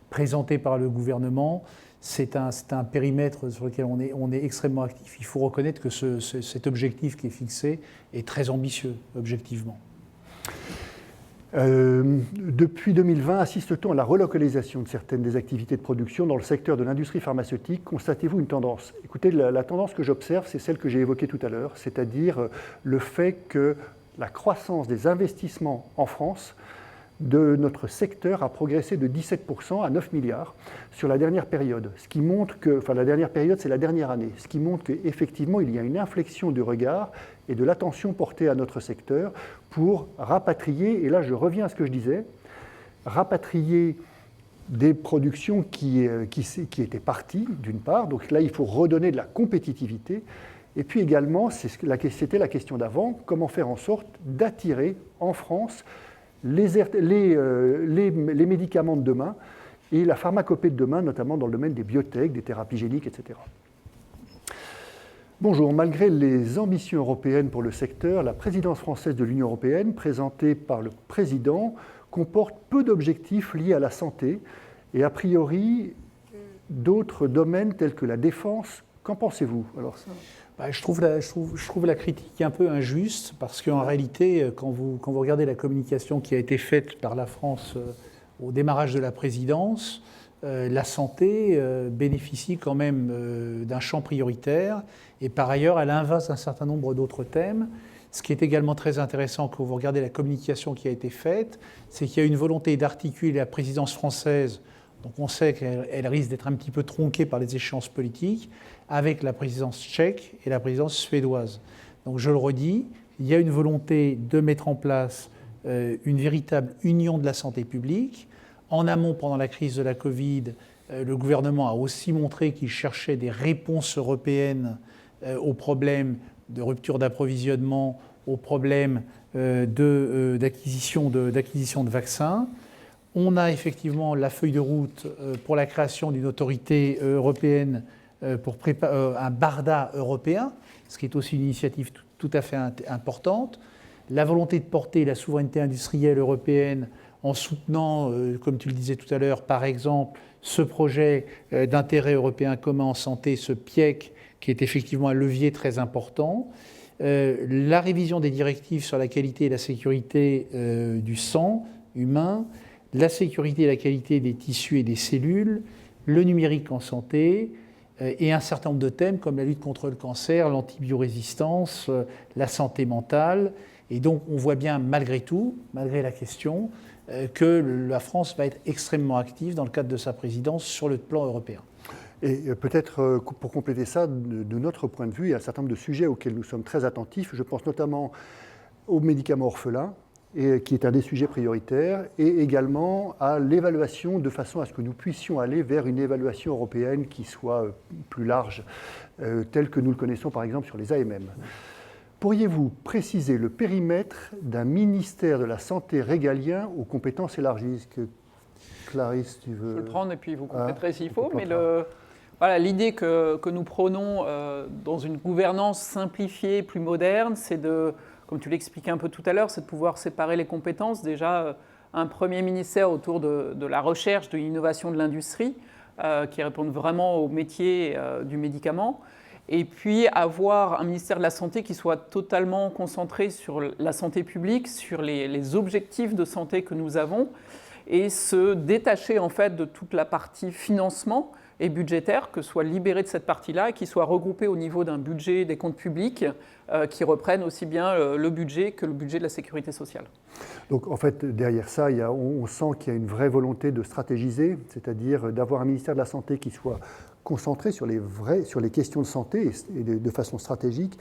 présenté par le gouvernement. C'est un périmètre sur lequel on est extrêmement actif. Il faut reconnaître que cet objectif qui est fixé est très ambitieux, objectivement. Depuis 2020, assiste-t-on à la relocalisation de certaines des activités de production dans le secteur de l'industrie pharmaceutique? Constatez-vous une tendance? Écoutez, la tendance que j'observe, c'est celle que j'ai évoquée tout à l'heure, c'est-à-dire le fait que la croissance des investissements en France de notre secteur a progressé de 17% à 9 milliards sur la dernière période. Ce qui montre que, enfin la dernière période, c'est la dernière année, ce qui montre qu'effectivement, il y a une inflexion du regard et de l'attention portée à notre secteur pour rapatrier, et là je reviens à ce que je disais, rapatrier des productions qui étaient parties, d'une part, donc là il faut redonner de la compétitivité, et puis également, c'était la question d'avant, comment faire en sorte d'attirer en France les médicaments de demain et la pharmacopée de demain, notamment dans le domaine des biotech, des thérapies géniques, etc. Bonjour, malgré les ambitions européennes pour le secteur, la présidence française de l'Union européenne, présentée par le président, comporte peu d'objectifs liés à la santé et a priori d'autres domaines tels que la défense. Qu'en pensez-vous? Alors, ça... Je trouve la critique un peu injuste parce qu'en réalité, quand vous regardez la communication qui a été faite par la France au démarrage de la présidence, la santé bénéficie quand même d'un champ prioritaire et par ailleurs, elle invase un certain nombre d'autres thèmes. Ce qui est également très intéressant quand vous regardez la communication qui a été faite, c'est qu'il y a une volonté d'articuler la présidence française, donc on sait qu'elle risque d'être un petit peu tronquée par les échéances politiques, avec la présidence tchèque et la présidence suédoise. Donc je le redis, il y a une volonté de mettre en place une véritable union de la santé publique. En amont, pendant la crise de la Covid, le gouvernement a aussi montré qu'il cherchait des réponses européennes aux problèmes de rupture d'approvisionnement, aux problèmes d'acquisition de vaccins. On a effectivement la feuille de route pour la création d'une autorité européenne pour préparer un BARDA européen, ce qui est aussi une initiative tout à fait importante. La volonté de porter la souveraineté industrielle européenne en soutenant, comme tu le disais tout à l'heure, par exemple, ce projet d'intérêt européen commun en santé, ce PIEC, qui est effectivement un levier très important. La révision des directives sur la qualité et la sécurité du sang humain, la sécurité et la qualité des tissus et des cellules, le numérique en santé, et un certain nombre de thèmes comme la lutte contre le cancer, l'antibiorésistance, la santé mentale. Et donc on voit bien, malgré tout, malgré la question, que la France va être extrêmement active dans le cadre de sa présidence sur le plan européen. Et peut-être pour compléter ça, de notre point de vue, il y a un certain nombre de sujets auxquels nous sommes très attentifs. Je pense notamment aux médicaments orphelins, qui est un des sujets prioritaires, et également à l'évaluation de façon à ce que nous puissions aller vers une évaluation européenne qui soit plus large, telle que nous le connaissons par exemple sur les AMM. Pourriez-vous préciser le périmètre d'un ministère de la Santé régalien aux compétences élargies? Clarisse, tu veux... Je peux le prendre et puis vous compléterez s'il on faut. Mais complétera. voilà, l'idée que nous prônons dans une gouvernance simplifiée, plus moderne, c'est de, comme tu l'expliquais un peu tout à l'heure, c'est de pouvoir séparer les compétences. Déjà, un premier ministère autour de la recherche, de l'innovation de l'industrie, qui répondent vraiment au métier du médicament. Et puis avoir un ministère de la Santé qui soit totalement concentré sur la santé publique, sur les objectifs de santé que nous avons, et se détacher en fait de toute la partie financement et budgétaire, que soit libéré de cette partie-là et qui soit regroupé au niveau d'un budget des comptes publics qui reprennent aussi bien le budget que le budget de la sécurité sociale. Donc en fait, derrière ça, on sent qu'il y a une vraie volonté de stratégiser, c'est-à-dire d'avoir un ministère de la Santé qui soit concentré sur les questions de santé et de façon stratégique,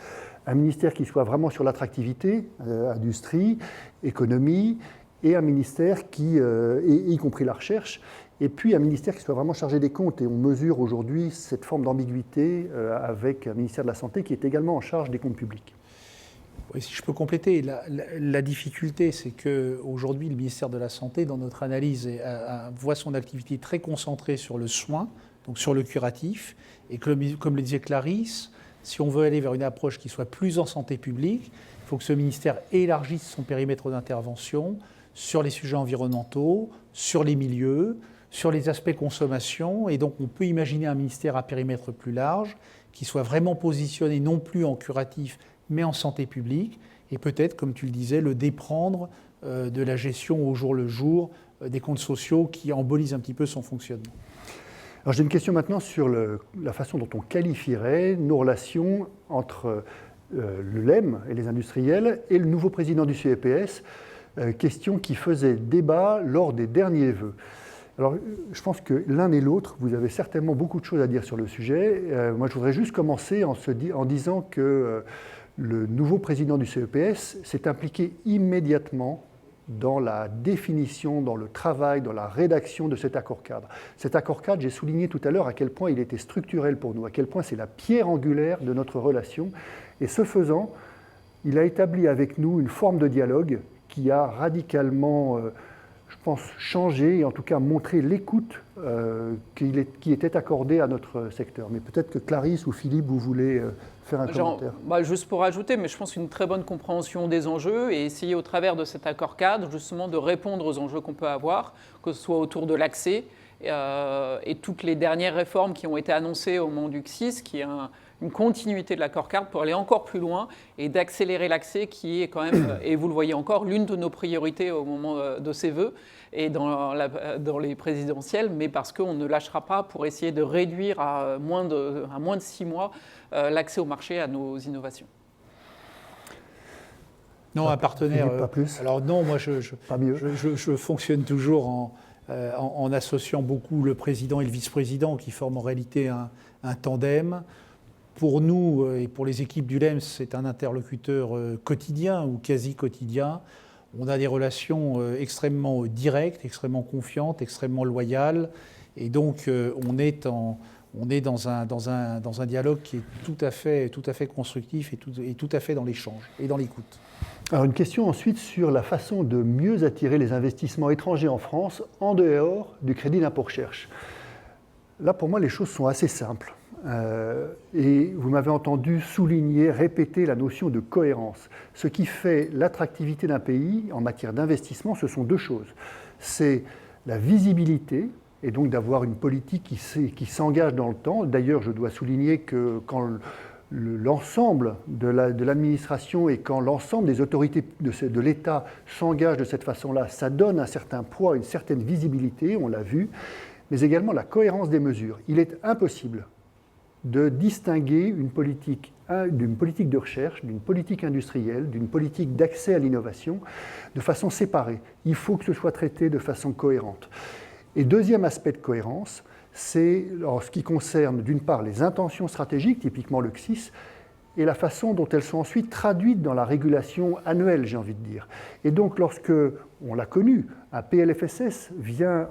un ministère qui soit vraiment sur l'attractivité, industrie, économie, et un ministère y compris la recherche, et puis un ministère qui soit vraiment chargé des comptes. Et on mesure aujourd'hui cette forme d'ambiguïté avec un ministère de la Santé qui est également en charge des comptes publics. Oui, si je peux compléter, la difficulté, c'est qu'aujourd'hui, le ministère de la Santé, dans notre analyse, voit son activité très concentrée sur le soin, donc sur le curatif, et comme le disait Clarisse, si on veut aller vers une approche qui soit plus en santé publique, il faut que ce ministère élargisse son périmètre d'intervention sur les sujets environnementaux, sur les milieux, sur les aspects consommation, et donc on peut imaginer un ministère à périmètre plus large, qui soit vraiment positionné non plus en curatif, mais en santé publique, et peut-être, comme tu le disais, le déprendre de la gestion au jour le jour des comptes sociaux qui embolisent un petit peu son fonctionnement. Alors j'ai une question maintenant sur la façon dont on qualifierait nos relations entre le LEM et les industriels et le nouveau président du CEPS, question qui faisait débat lors des derniers vœux. Alors je pense que l'un et l'autre, vous avez certainement beaucoup de choses à dire sur le sujet. Moi je voudrais juste commencer en disant que le nouveau président du CEPS s'est impliqué immédiatement dans la définition, dans le travail, dans la rédaction de cet accord-cadre. Cet accord-cadre, j'ai souligné tout à l'heure à quel point il était structurel pour nous, à quel point c'est la pierre angulaire de notre relation. Et ce faisant, il a établi avec nous une forme de dialogue qui a radicalement, je pense, changé et en tout cas montré l'écoute qui était accordée à notre secteur. Mais peut-être que Clarisse ou Philippe, vous voulez faire un commentaire. Juste pour ajouter, mais je pense une très bonne compréhension des enjeux et essayer au travers de cet accord-cadre justement de répondre aux enjeux qu'on peut avoir, que ce soit autour de l'accès et toutes les dernières réformes qui ont été annoncées au moment du CSIS, qui est une continuité de l'accord-cadre pour aller encore plus loin et d'accélérer l'accès qui est quand même, et vous le voyez encore, l'une de nos priorités au moment de ces vœux et dans les présidentielles, mais parce qu'on ne lâchera pas pour essayer de réduire à moins de 6 mois l'accès au marché à nos innovations. Non, un partenaire. Pas plus. Alors non, moi pas mieux. je fonctionne toujours en associant beaucoup le président et le vice-président qui forment en réalité un tandem. Pour nous et pour les équipes du LEMS, c'est un interlocuteur quotidien ou quasi quotidien. On a des relations extrêmement directes, extrêmement confiantes, extrêmement loyales. Et donc, on est dans un dialogue qui est tout à fait constructif et tout à fait dans l'échange et dans l'écoute. Alors une question ensuite sur la façon de mieux attirer les investissements étrangers en France en dehors du crédit d'impôt recherche. Là, pour moi, les choses sont assez simples. Et vous m'avez entendu souligner, répéter la notion de cohérence. Ce qui fait l'attractivité d'un pays en matière d'investissement, ce sont deux choses. C'est la visibilité, et donc d'avoir une politique qui s'engage dans le temps. D'ailleurs, je dois souligner que quand l'ensemble de l'administration et quand l'ensemble des autorités de l'État s'engagent de cette façon-là, ça donne un certain poids, une certaine visibilité, on l'a vu, mais également la cohérence des mesures. Il est impossible de distinguer d'une politique de recherche, d'une politique industrielle, d'une politique d'accès à l'innovation de façon séparée. Il faut que ce soit traité de façon cohérente. Et deuxième aspect de cohérence, c'est en ce qui concerne d'une part les intentions stratégiques, typiquement le CSIS, et la façon dont elles sont ensuite traduites dans la régulation annuelle, j'ai envie de dire. Et donc lorsque, on l'a connu, un PLFSS vient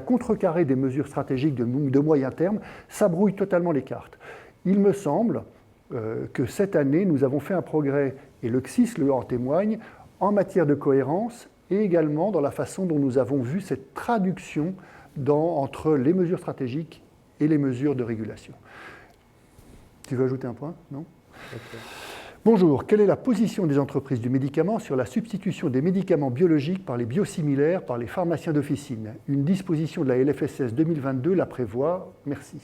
contrecarrer des mesures stratégiques de moyen terme, ça brouille totalement les cartes. Il me semble que cette année, nous avons fait un progrès, et le CSIS en témoigne, en matière de cohérence et également dans la façon dont nous avons vu cette traduction entre les mesures stratégiques et les mesures de régulation. Tu veux ajouter un point? Non? Okay. Bonjour, quelle est la position des entreprises du médicament sur la substitution des médicaments biologiques par les biosimilaires par les pharmaciens d'officine? Une disposition de la LFSS 2022 la prévoit. Merci.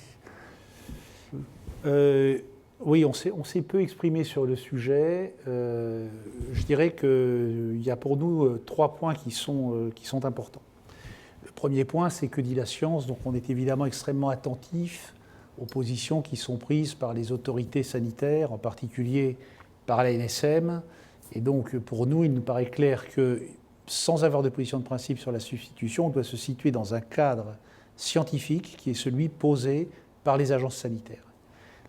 Oui, on s'est peu exprimé sur le sujet. Je dirais qu'il y a pour nous 3 points qui sont importants. Le premier point, c'est que dit la science, donc on est évidemment extrêmement attentif aux positions qui sont prises par les autorités sanitaires, en particulier par la NSM. Et donc, pour nous, il nous paraît clair que, sans avoir de position de principe sur la substitution, on doit se situer dans un cadre scientifique qui est celui posé par les agences sanitaires.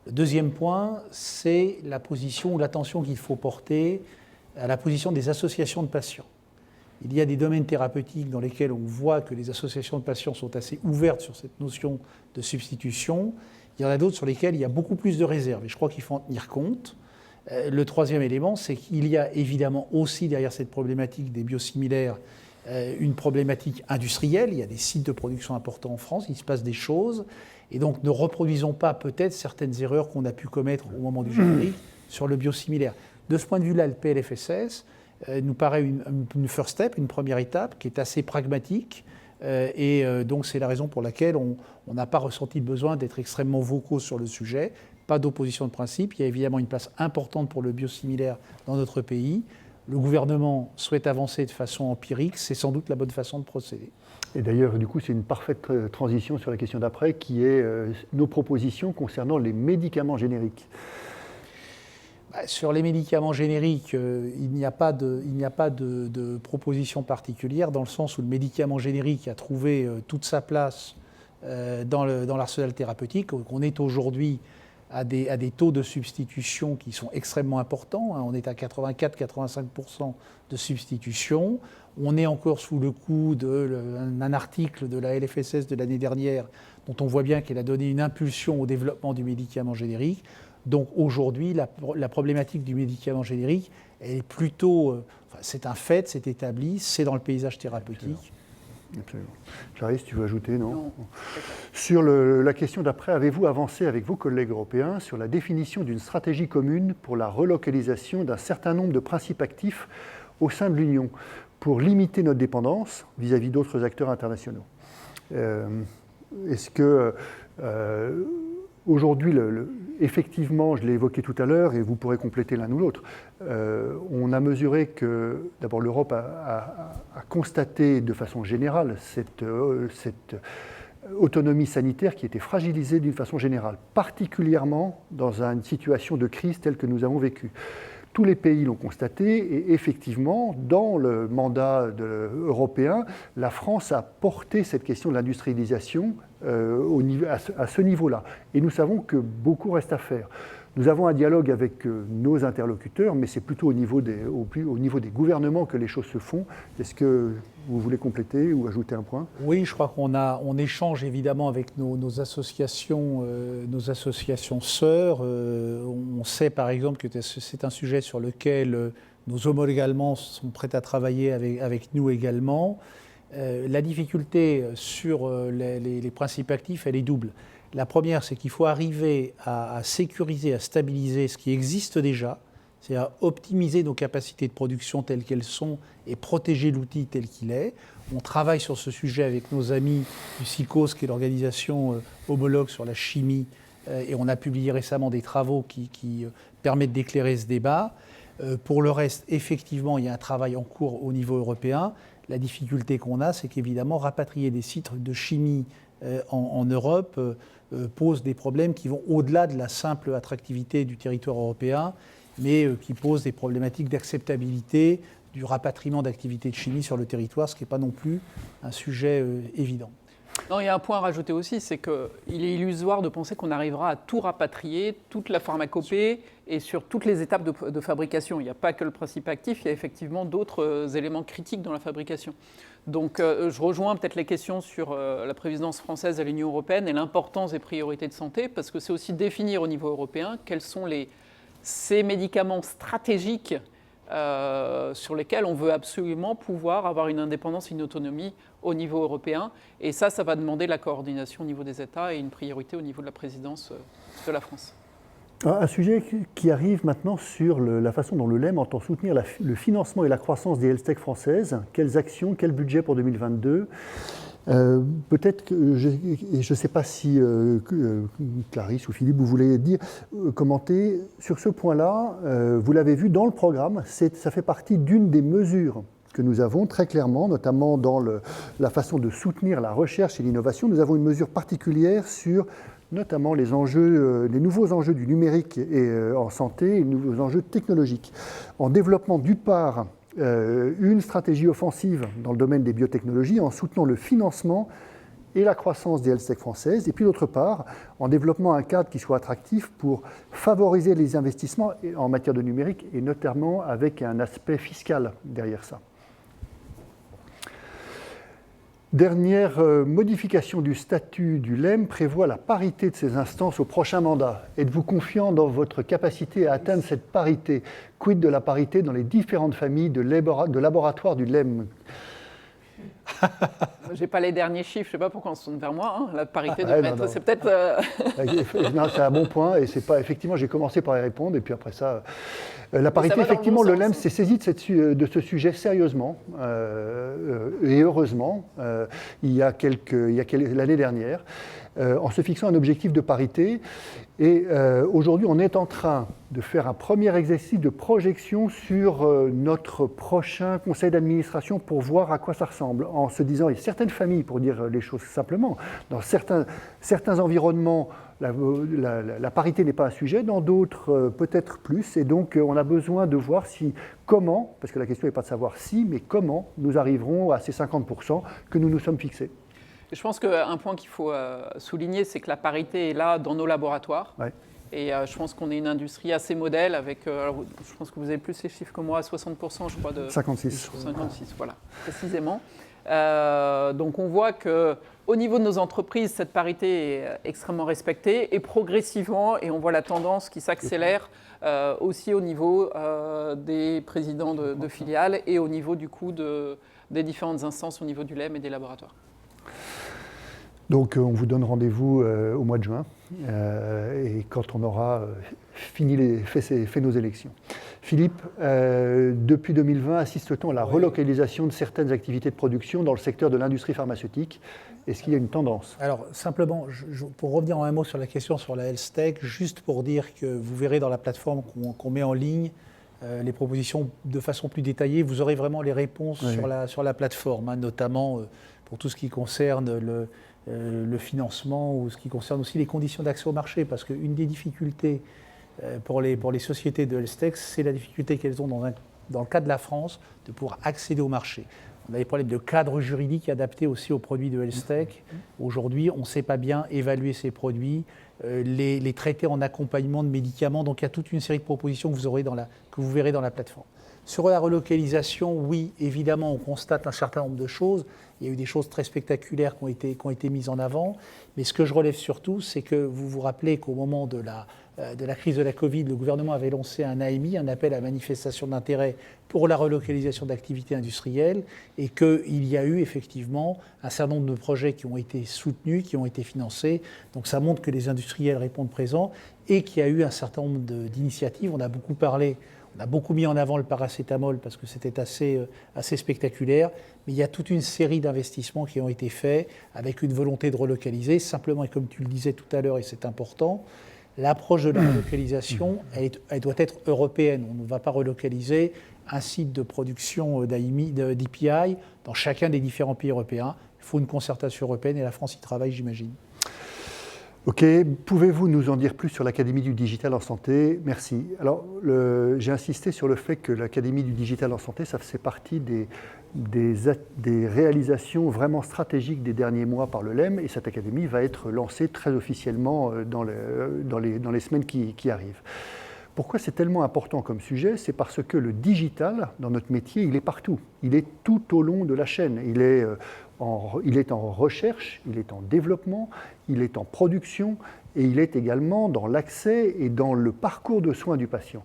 Le deuxième point, c'est la position ou l'attention qu'il faut porter à la position des associations de patients. Il y a des domaines thérapeutiques dans lesquels on voit que les associations de patients sont assez ouvertes sur cette notion de substitution. Il y en a d'autres sur lesquels il y a beaucoup plus de réserves, et je crois qu'il faut en tenir compte. Le troisième élément, c'est qu'il y a évidemment aussi derrière cette problématique des biosimilaires une problématique industrielle. Il y a des sites de production importants en France, il se passe des choses, et donc ne reproduisons pas peut-être certaines erreurs qu'on a pu commettre au moment du générique sur le biosimilaire. De ce point de vue-là, le PLFSS nous paraît une first step, une première étape qui est assez pragmatique, et donc c'est la raison pour laquelle on n'a pas ressenti le besoin d'être extrêmement vocaux sur le sujet. Pas d'opposition de principe, il y a évidemment une place importante pour le biosimilaire dans notre pays. Le gouvernement souhaite avancer de façon empirique, c'est sans doute la bonne façon de procéder. Et d'ailleurs, du coup, c'est une parfaite transition sur la question d'après, qui est nos propositions concernant les médicaments génériques. Sur les médicaments génériques, il n'y a pas de proposition particulière, dans le sens où le médicament générique a trouvé toute sa place dans l'arsenal thérapeutique. On est aujourd'hui à des taux de substitution qui sont extrêmement importants. On est à 84-85% de substitution. On est encore sous le coup d'un article de la LFSS de l'année dernière dont on voit bien qu'elle a donné une impulsion au développement du médicament générique. Donc aujourd'hui, la problématique du médicament générique, elle est plutôt... c'est un fait, c'est établi, c'est dans le paysage thérapeutique. Absolument. Clarisse, tu veux ajouter, non? Sur la question d'après, avez-vous avancé avec vos collègues européens sur la définition d'une stratégie commune pour la relocalisation d'un certain nombre de principes actifs au sein de l'Union pour limiter notre dépendance vis-à-vis d'autres acteurs internationaux? Est-ce que aujourd'hui, effectivement, je l'ai évoqué tout à l'heure et vous pourrez compléter l'un ou l'autre, on a mesuré que d'abord l'Europe a constaté de façon générale cette autonomie sanitaire qui était fragilisée d'une façon générale, particulièrement dans une situation de crise telle que nous avons vécue. Tous les pays l'ont constaté et effectivement, dans le mandat européen, la France a porté cette question de l'industrialisation à ce niveau-là. Et nous savons que beaucoup reste à faire. Nous avons un dialogue avec nos interlocuteurs, mais c'est plutôt au niveau des gouvernements que les choses se font. Est-ce que vous voulez compléter ou ajouter un point? Oui, je crois qu'on échange évidemment avec nos associations sœurs. On sait par exemple que c'est un sujet sur lequel nos homologues allemands sont prêts à travailler avec nous également. La difficulté sur les principes actifs, elle est double. La première, c'est qu'il faut arriver à sécuriser, à stabiliser ce qui existe déjà, c'est-à-dire à optimiser nos capacités de production telles qu'elles sont et protéger l'outil tel qu'il est. On travaille sur ce sujet avec nos amis du SICOS, qui est l'organisation homologue sur la chimie, et on a publié récemment des travaux qui permettent d'éclairer ce débat. Pour le reste, effectivement, il y a un travail en cours au niveau européen. La difficulté qu'on a, c'est qu'évidemment, rapatrier des sites de chimie en Europe pose des problèmes qui vont au-delà de la simple attractivité du territoire européen, mais qui posent des problématiques d'acceptabilité du rapatriement d'activités de chimie sur le territoire, ce qui n'est pas non plus un sujet évident. Non, il y a un point à rajouter aussi, c'est qu'il est illusoire de penser qu'on arrivera à tout rapatrier, toute la pharmacopée et sur toutes les étapes de fabrication. Il n'y a pas que le principe actif, il y a effectivement d'autres éléments critiques dans la fabrication. Donc je rejoins peut-être les questions sur la présidence française à l'Union européenne et l'importance des priorités de santé, parce que c'est aussi définir au niveau européen quels sont ces médicaments stratégiques sur lesquels on veut absolument pouvoir avoir une indépendance, une autonomie au niveau européen. Et ça va demander la coordination au niveau des États et une priorité au niveau de la présidence de la France. Un sujet qui arrive maintenant sur la façon dont le LEM entend soutenir le financement et la croissance des health tech françaises. Quelles actions, quel budget pour 2022 ? Peut-être que, je ne sais pas si Clarisse ou Philippe, vous voulez commenter sur ce point-là. Vous l'avez vu dans le programme, ça fait partie d'une des mesures que nous avons très clairement, notamment dans la façon de soutenir la recherche et l'innovation. Nous avons une mesure particulière sur notamment les nouveaux enjeux du numérique en santé et les nouveaux enjeux technologiques. En développement d'une part, une stratégie offensive dans le domaine des biotechnologies en soutenant le financement et la croissance des health tech françaises, et puis d'autre part, en développant un cadre qui soit attractif pour favoriser les investissements en matière de numérique, et notamment avec un aspect fiscal derrière ça. Dernière modification du statut du LEM prévoit la parité de ces instances au prochain mandat. Êtes-vous confiant dans votre capacité à atteindre cette parité ? Quid de la parité dans les différentes familles de laboratoires du LEM ? Je n'ai pas les derniers chiffres, je ne sais pas pourquoi on se tourne vers moi. La parité de mettre, c'est peut-être... Non, c'est un bon point, et c'est pas... Effectivement, j'ai commencé par y répondre, et puis après ça... La parité, effectivement, le LEM s'est saisi de ce sujet sérieusement, et heureusement, il y a l'année dernière, en se fixant un objectif de parité. Et aujourd'hui, on est en train de faire un premier exercice de projection sur notre prochain conseil d'administration pour voir à quoi ça ressemble, en se disant, il y a certaines familles, pour dire les choses simplement, dans certains environnements, la parité n'est pas un sujet, dans d'autres peut-être plus, et donc on a besoin de voir comment, parce que la question n'est pas de savoir si, mais comment nous arriverons à ces 50% que nous nous sommes fixés. Je pense qu'un point qu'il faut souligner, c'est que la parité est là dans nos laboratoires. Ouais. Et je pense qu'on est une industrie assez modèle avec, alors, je pense que vous avez plus les chiffres que moi, 60% je crois de... 56. 56, voilà, précisément. Donc on voit qu'au niveau de nos entreprises, cette parité est extrêmement respectée et progressivement, et on voit la tendance qui s'accélère aussi au niveau des présidents de filiales et au niveau du coup des différentes instances au niveau du LEM et des laboratoires. Donc on vous donne rendez-vous au mois de juin, et quand on aura fait nos élections. Philippe, depuis 2020, assiste-t-on à la relocalisation de certaines activités de production dans le secteur de l'industrie pharmaceutique ? Est-ce qu'il y a une tendance ? Alors simplement, pour revenir en un mot sur la question sur la health tech, juste pour dire que vous verrez dans la plateforme qu'on met en ligne les propositions de façon plus détaillée, vous aurez vraiment les réponses sur la plateforme, hein, notamment pour tout ce qui concerne le financement ou ce qui concerne aussi les conditions d'accès au marché, parce qu'une des difficultés pour les sociétés de health tech, c'est la difficulté qu'elles ont dans le cas de la France de pouvoir accéder au marché. On a des problèmes de cadre juridique adapté aussi aux produits de health tech. Aujourd'hui, on ne sait pas bien évaluer ces produits, les traiter en accompagnement de médicaments. Donc il y a toute une série de propositions que vous verrez dans la plateforme. Sur la relocalisation, oui, évidemment, on constate un certain nombre de choses. Il y a eu des choses très spectaculaires qui ont été mises en avant. Mais ce que je relève surtout, c'est que vous vous rappelez qu'au moment de la crise de la Covid, le gouvernement avait lancé un AMI, un appel à manifestation d'intérêt pour la relocalisation d'activités industrielles, et qu'il y a eu effectivement un certain nombre de projets qui ont été soutenus, qui ont été financés. Donc ça montre que les industriels répondent présents et qu'il y a eu un certain nombre d'initiatives. On a beaucoup mis en avant le paracétamol parce que c'était assez spectaculaire, mais il y a toute une série d'investissements qui ont été faits avec une volonté de relocaliser. Simplement, et comme tu le disais tout à l'heure, et c'est important, l'approche de la relocalisation, elle doit être européenne. On ne va pas relocaliser un site de production d'API dans chacun des différents pays européens. Il faut une concertation européenne et la France y travaille, j'imagine. Ok, pouvez-vous nous en dire plus sur l'Académie du Digital en Santé ? Merci. Alors, j'ai insisté sur le fait que l'Académie du Digital en Santé, ça fait partie des réalisations vraiment stratégiques des derniers mois par le LEM, et cette Académie va être lancée très officiellement dans les semaines qui arrivent. Pourquoi c'est tellement important comme sujet ? C'est parce que le digital, dans notre métier, il est partout. Il est tout au long de la chaîne. Il est en recherche, il est en développement, il est en production, et il est également dans l'accès et dans le parcours de soins du patient.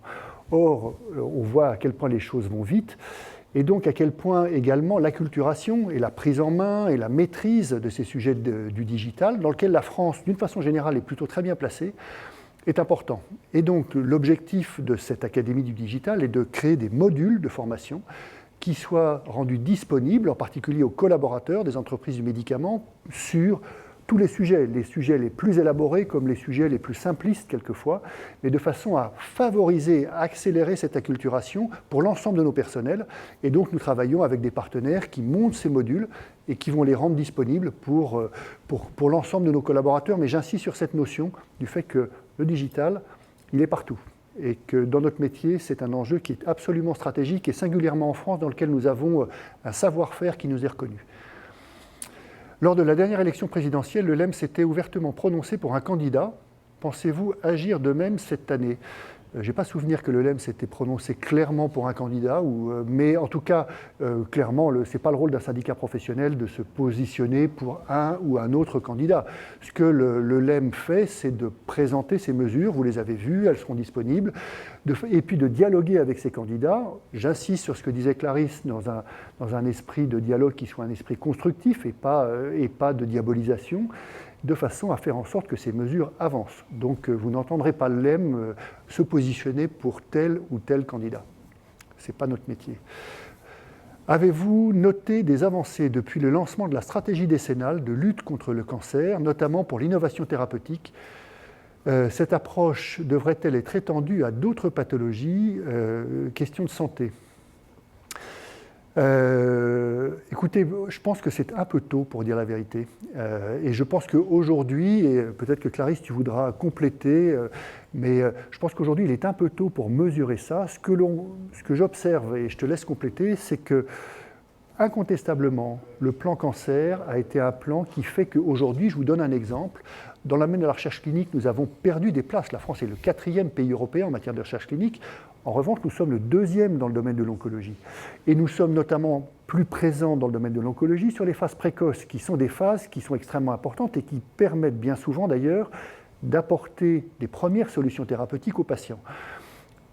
Or, on voit à quel point les choses vont vite, et donc à quel point également l'acculturation et la prise en main et la maîtrise de ces sujets du digital, dans lequel la France, d'une façon générale, est plutôt très bien placée, est important. Et donc l'objectif de cette Académie du digital est de créer des modules de formation qui soient rendus disponibles, en particulier aux collaborateurs des entreprises du médicament, sur tous les sujets les plus élaborés comme les sujets les plus simplistes quelquefois, mais de façon à favoriser, à accélérer cette acculturation pour l'ensemble de nos personnels. Et donc nous travaillons avec des partenaires qui montent ces modules et qui vont les rendre disponibles pour l'ensemble de nos collaborateurs. Mais j'insiste sur cette notion du fait que le digital, il est partout. Et que dans notre métier, c'est un enjeu qui est absolument stratégique et singulièrement en France, dans lequel nous avons un savoir-faire qui nous est reconnu. Lors de la dernière élection présidentielle, le LEM s'était ouvertement prononcé pour un candidat. Pensez-vous agir de même cette année ? Je n'ai pas souvenir que le LEM s'était prononcé clairement pour un candidat, mais en tout cas, clairement, ce n'est pas le rôle d'un syndicat professionnel de se positionner pour un ou un autre candidat. Ce que le LEM fait, c'est de présenter ses mesures, vous les avez vues, elles seront disponibles, et puis de dialoguer avec ces candidats. J'insiste sur ce que disait Clarisse, dans un esprit de dialogue qui soit un esprit constructif et pas de diabolisation, de façon à faire en sorte que ces mesures avancent. Donc vous n'entendrez pas le LEM se positionner pour tel ou tel candidat. Ce n'est pas notre métier. Avez-vous noté des avancées depuis le lancement de la stratégie décennale de lutte contre le cancer, notamment pour l'innovation thérapeutique ? Cette approche devrait-elle être étendue à d'autres pathologies, questions de santé ? Écoutez, je pense que c'est un peu tôt pour dire la vérité. Et je pense qu'aujourd'hui, et peut-être que Clarisse, tu voudras compléter, mais je pense qu'aujourd'hui, il est un peu tôt pour mesurer ça. Ce que j'observe, et je te laisse compléter, c'est que incontestablement, le plan cancer a été un plan qui fait qu'aujourd'hui, je vous donne un exemple, dans le domaine de la recherche clinique, nous avons perdu des places. La France est le 4e pays européen en matière de recherche clinique. En revanche, nous sommes le 2e dans le domaine de l'oncologie. Et nous sommes notamment plus présents dans le domaine de l'oncologie sur les phases précoces, qui sont des phases qui sont extrêmement importantes et qui permettent bien souvent d'ailleurs d'apporter des premières solutions thérapeutiques aux patients.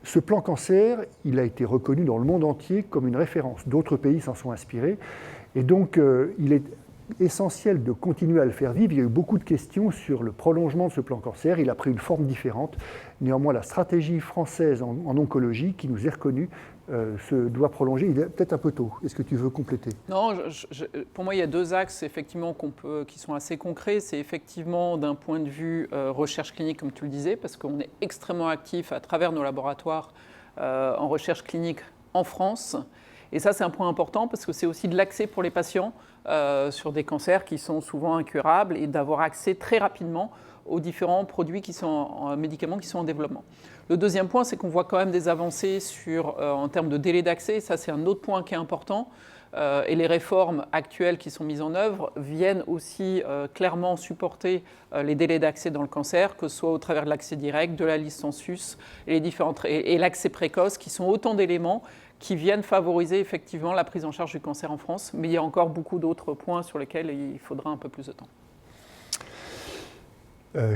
Ce plan cancer, il a été reconnu dans le monde entier comme une référence. D'autres pays s'en sont inspirés. Et donc, il est essentiel de continuer à le faire vivre. Il y a eu beaucoup de questions sur le prolongement de ce plan cancer. Il a pris une forme différente. Néanmoins, la stratégie française en oncologie, qui nous est reconnue, se doit prolonger. Il est peut-être un peu tôt. Est-ce que tu veux compléter ? Non, pour moi, il y a deux axes effectivement qui sont assez concrets. C'est effectivement d'un point de vue recherche clinique, comme tu le disais, parce qu'on est extrêmement actif à travers nos laboratoires en recherche clinique en France. Et ça, c'est un point important parce que c'est aussi de l'accès pour les patients sur des cancers qui sont souvent incurables et d'avoir accès très rapidement aux différents produits médicaments qui sont en développement. Le deuxième point, c'est qu'on voit quand même des avancées en termes de délai d'accès. Ça, c'est un autre point qui est important. Et les réformes actuelles qui sont mises en œuvre viennent aussi clairement supporter les délais d'accès dans le cancer, que ce soit au travers de l'accès direct, de la liste en sus et l'accès précoce, qui sont autant d'éléments qui viennent favoriser effectivement la prise en charge du cancer en France. Mais il y a encore beaucoup d'autres points sur lesquels il faudra un peu plus de temps.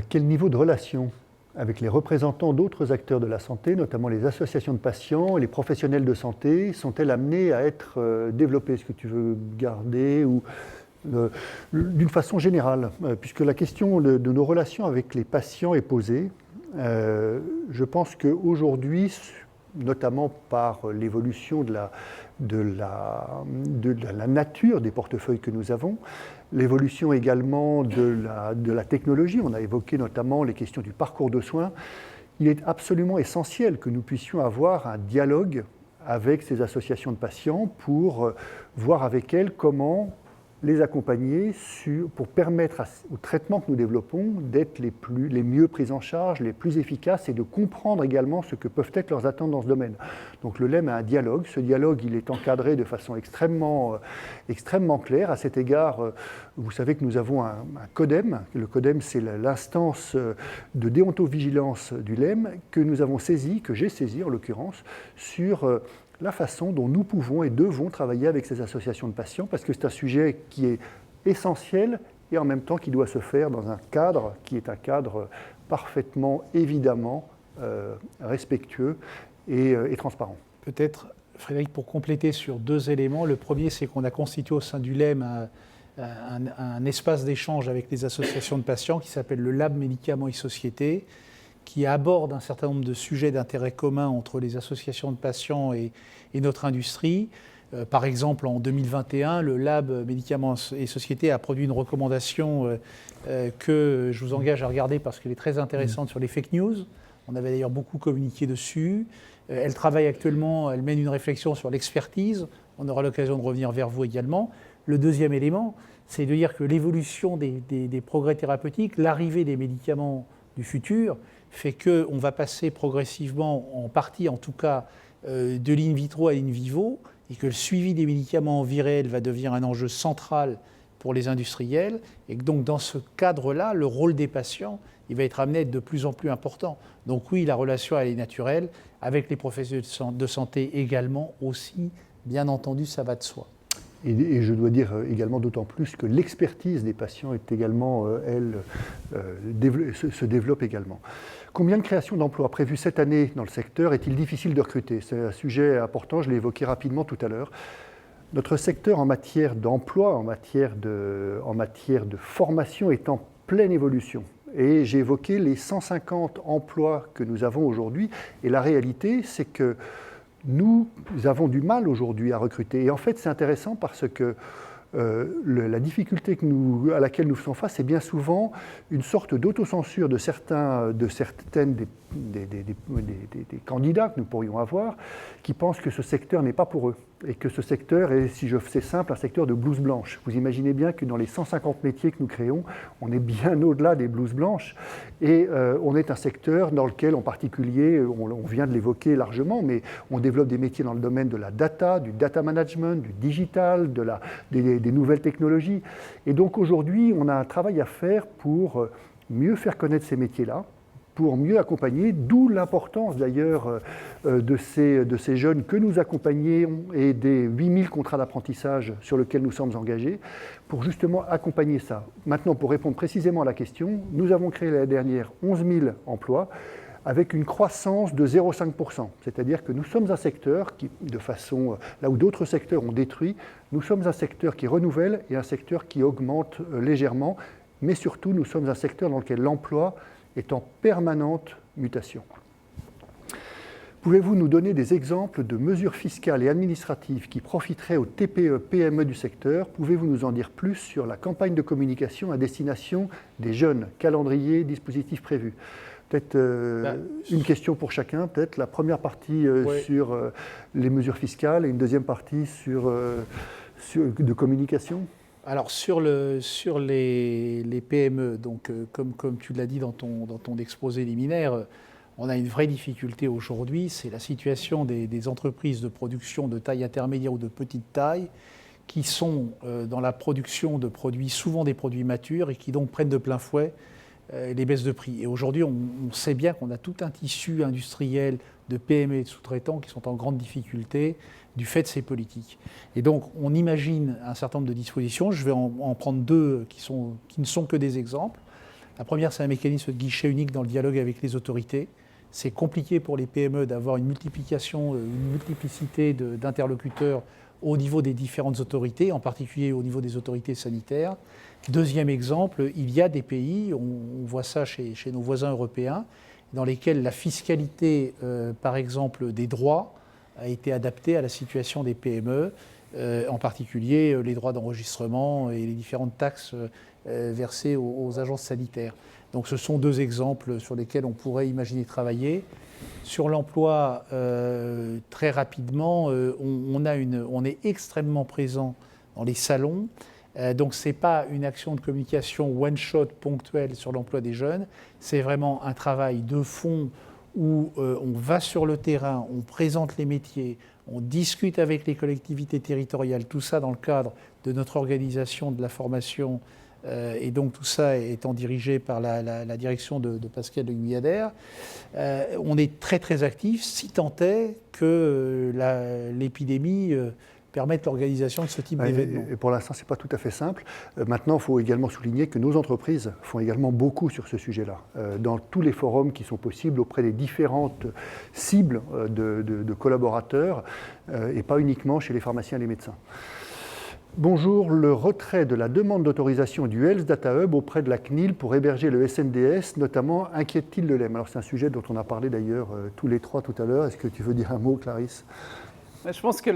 Quel niveau de relation avec les représentants d'autres acteurs de la santé, notamment les associations de patients et les professionnels de santé, sont-elles amenées à être développées ? Est-ce que tu veux garder ou d'une façon générale, puisque la question de nos relations avec les patients est posée. Je pense qu'aujourd'hui, notamment par l'évolution de la nature des portefeuilles que nous avons, l'évolution également de la technologie, on a évoqué notamment les questions du parcours de soins, il est absolument essentiel que nous puissions avoir un dialogue avec ces associations de patients pour voir avec elles comment les accompagner pour permettre au traitement que nous développons d'être les mieux pris en charge, les plus efficaces et de comprendre également ce que peuvent être leurs attentes dans ce domaine. Donc le LEM a un dialogue. Ce dialogue, il est encadré de façon extrêmement claire. À cet égard, vous savez que nous avons un CODEM. Le CODEM, c'est l'instance de déontovigilance du LEM que nous avons saisi, que j'ai saisi en l'occurrence, sur la façon dont nous pouvons et devons travailler avec ces associations de patients, parce que c'est un sujet qui est essentiel et en même temps qui doit se faire dans un cadre qui est un cadre parfaitement, évidemment, respectueux et transparent. Peut-être, Frédéric, pour compléter sur 2 éléments. Le premier, c'est qu'on a constitué au sein du LEM un espace d'échange avec les associations de patients qui s'appelle le Lab Médicaments et Sociétés, qui aborde un certain nombre de sujets d'intérêt commun entre les associations de patients et notre industrie. Par exemple, en 2021, le Lab Médicaments et Sociétés a produit une recommandation que je vous engage à regarder parce qu'elle est très intéressante sur les fake news. On avait d'ailleurs beaucoup communiqué dessus. Elle travaille actuellement, elle mène une réflexion sur l'expertise. On aura l'occasion de revenir vers vous également. Le deuxième élément, c'est de dire que l'évolution des progrès thérapeutiques, l'arrivée des médicaments du futur, fait qu'on va passer progressivement, en partie en tout cas, de l'in vitro à l'in vivo, et que le suivi des médicaments en vie réelle va devenir un enjeu central pour les industriels, et que donc dans ce cadre-là, le rôle des patients, il va être amené à être de plus en plus important. Donc oui, la relation, elle est naturelle, avec les professionnels de santé également aussi, bien entendu, ça va de soi. Et je dois dire également d'autant plus que l'expertise des patients est également, se développe également. Combien de créations d'emplois prévues cette année dans le secteur est-il difficile de recruter? C'est un sujet important, je l'ai évoqué rapidement tout à l'heure. Notre secteur en matière d'emploi, en matière de formation est en pleine évolution. Et j'ai évoqué les 150 emplois que nous avons aujourd'hui. Et la réalité, c'est que nous avons du mal aujourd'hui à recruter. Et en fait, c'est intéressant parce que la difficulté à laquelle nous faisons face, c'est bien souvent une sorte d'autocensure de certains des candidats que nous pourrions avoir, qui pensent que ce secteur n'est pas pour eux. Et que ce secteur est, si je fais simple, un secteur de blouse blanche. Vous imaginez bien que dans les 150 métiers que nous créons, on est bien au-delà des blouses blanches. Et on est un secteur dans lequel, en particulier, on vient de l'évoquer largement, mais on développe des métiers dans le domaine de la data, du data management, du digital, des nouvelles technologies. Et donc aujourd'hui, on a un travail à faire pour mieux faire connaître ces métiers-là, pour mieux accompagner, d'où l'importance d'ailleurs de ces jeunes que nous accompagnons et des 8000 contrats d'apprentissage sur lesquels nous sommes engagés, pour justement accompagner ça. Maintenant, pour répondre précisément à la question, nous avons créé l'année dernière 11 000 emplois avec une croissance de 0,5%. C'est-à-dire que nous sommes un secteur qui, de façon, là où d'autres secteurs ont détruit, nous sommes un secteur qui renouvelle et un secteur qui augmente légèrement, mais surtout nous sommes un secteur dans lequel l'emploi est en permanente mutation. Pouvez-vous nous donner des exemples de mesures fiscales et administratives qui profiteraient aux TPE-PME du secteur? Pouvez-vous nous en dire plus sur la campagne de communication à destination des jeunes? Calendrier, dispositifs prévus? Peut-être une question pour chacun, peut-être la première partie sur les mesures fiscales et une deuxième partie de communication. Alors sur les PME, donc, comme tu l'as dit dans ton exposé liminaire, on a une vraie difficulté aujourd'hui, c'est la situation des entreprises de production de taille intermédiaire ou de petite taille qui sont dans la production de produits, souvent des produits matures, et qui donc prennent de plein fouet les baisses de prix. Et aujourd'hui, on sait bien qu'on a tout un tissu industriel de PME et de sous-traitants qui sont en grande difficulté du fait de ces politiques. Et donc, on imagine un certain nombre de dispositions. Je vais en prendre 2 qui ne sont que des exemples. La première, c'est un mécanisme de guichet unique dans le dialogue avec les autorités. C'est compliqué pour les PME d'avoir une multiplicité d'interlocuteurs au niveau des différentes autorités, en particulier au niveau des autorités sanitaires. Deuxième exemple, il y a des pays, on voit ça chez nos voisins européens, dans lesquels la fiscalité, par exemple, des droits a été adaptée à la situation des PME, en particulier les droits d'enregistrement et les différentes taxes versées aux agences sanitaires. Donc ce sont 2 exemples sur lesquels on pourrait imaginer travailler. Sur l'emploi, très rapidement, on est extrêmement présent dans les salons. Donc ce n'est pas une action de communication one-shot ponctuelle sur l'emploi des jeunes, c'est vraiment un travail de fond où on va sur le terrain, on présente les métiers, on discute avec les collectivités territoriales, tout ça dans le cadre de notre organisation de la formation, et donc tout ça étant dirigé par la direction de Pascal Le Guyader. On est très très actifs, si tant est que l'épidémie permettent l'organisation de ce type d'événement. Et pour l'instant, ce n'est pas tout à fait simple. Maintenant, il faut également souligner que nos entreprises font également beaucoup sur ce sujet-là, dans tous les forums qui sont possibles auprès des différentes cibles de collaborateurs, et pas uniquement chez les pharmaciens et les médecins. Bonjour, le retrait de la demande d'autorisation du Health Data Hub auprès de la CNIL pour héberger le SNDS, notamment, inquiète-t-il de l'EM? Alors c'est un sujet dont on a parlé d'ailleurs tous les trois tout à l'heure. Est-ce que tu veux dire un mot, Clarisse? Je pense que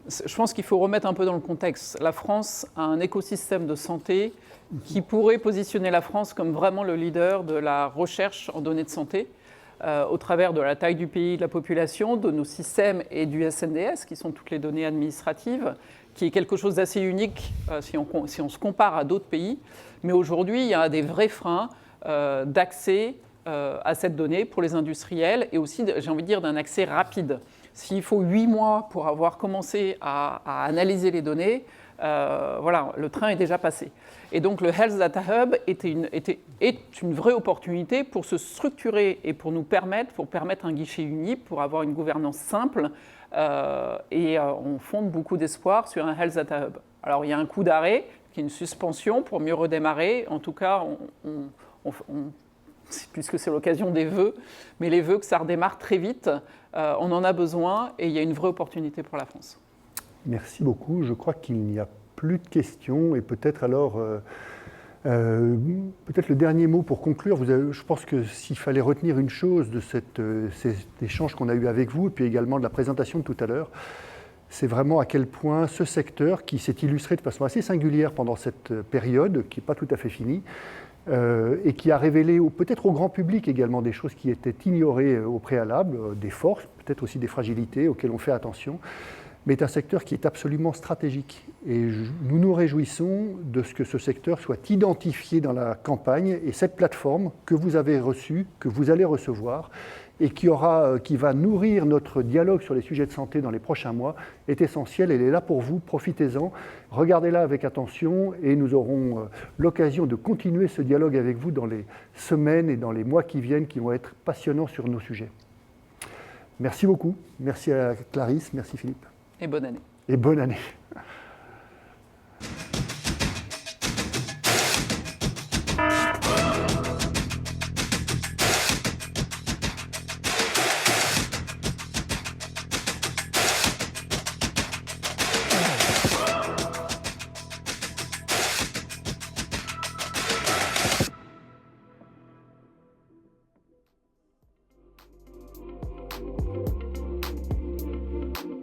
je pense qu'il faut remettre un peu dans le contexte. La France a un écosystème de santé qui pourrait positionner la France comme vraiment le leader de la recherche en données de santé, au travers de la taille du pays, de la population, de nos systèmes et du SNDS, qui sont toutes les données administratives, qui est quelque chose d'assez unique si on se compare à d'autres pays. Mais aujourd'hui, il y a des vrais freins d'accès à cette donnée pour les industriels et aussi, j'ai envie de dire, d'un accès rapide. S'il faut 8 mois pour avoir commencé à analyser les données, voilà, le train est déjà passé. Et donc le Health Data Hub est une vraie opportunité pour se structurer et pour permettre un guichet unique, pour avoir une gouvernance simple. Et on fonde beaucoup d'espoir sur un Health Data Hub. Alors il y a un coup d'arrêt, qui est une suspension pour mieux redémarrer. En tout cas, puisque c'est l'occasion des vœux, mais les vœux que ça redémarre très vite, on en a besoin et il y a une vraie opportunité pour la France. Merci beaucoup. Je crois qu'il n'y a plus de questions et peut-être alors, peut-être le dernier mot pour conclure. Je pense que s'il fallait retenir une chose de cet échange qu'on a eu avec vous et puis également de la présentation de tout à l'heure, c'est vraiment à quel point ce secteur qui s'est illustré de façon assez singulière pendant cette période, qui n'est pas tout à fait finie, et qui a révélé peut-être au grand public également des choses qui étaient ignorées au préalable, des forces, peut-être aussi des fragilités auxquelles on fait attention, mais est un secteur qui est absolument stratégique. Et nous nous réjouissons de ce que ce secteur soit identifié dans la campagne, et cette plateforme que vous avez reçue, que vous allez recevoir, et qui va nourrir notre dialogue sur les sujets de santé dans les prochains mois, est essentielle. Elle est là pour vous, profitez-en, regardez-la avec attention, et nous aurons l'occasion de continuer ce dialogue avec vous dans les semaines et dans les mois qui viennent, qui vont être passionnants sur nos sujets. Merci beaucoup, merci à Clarisse, merci Philippe. Et bonne année. Et bonne année.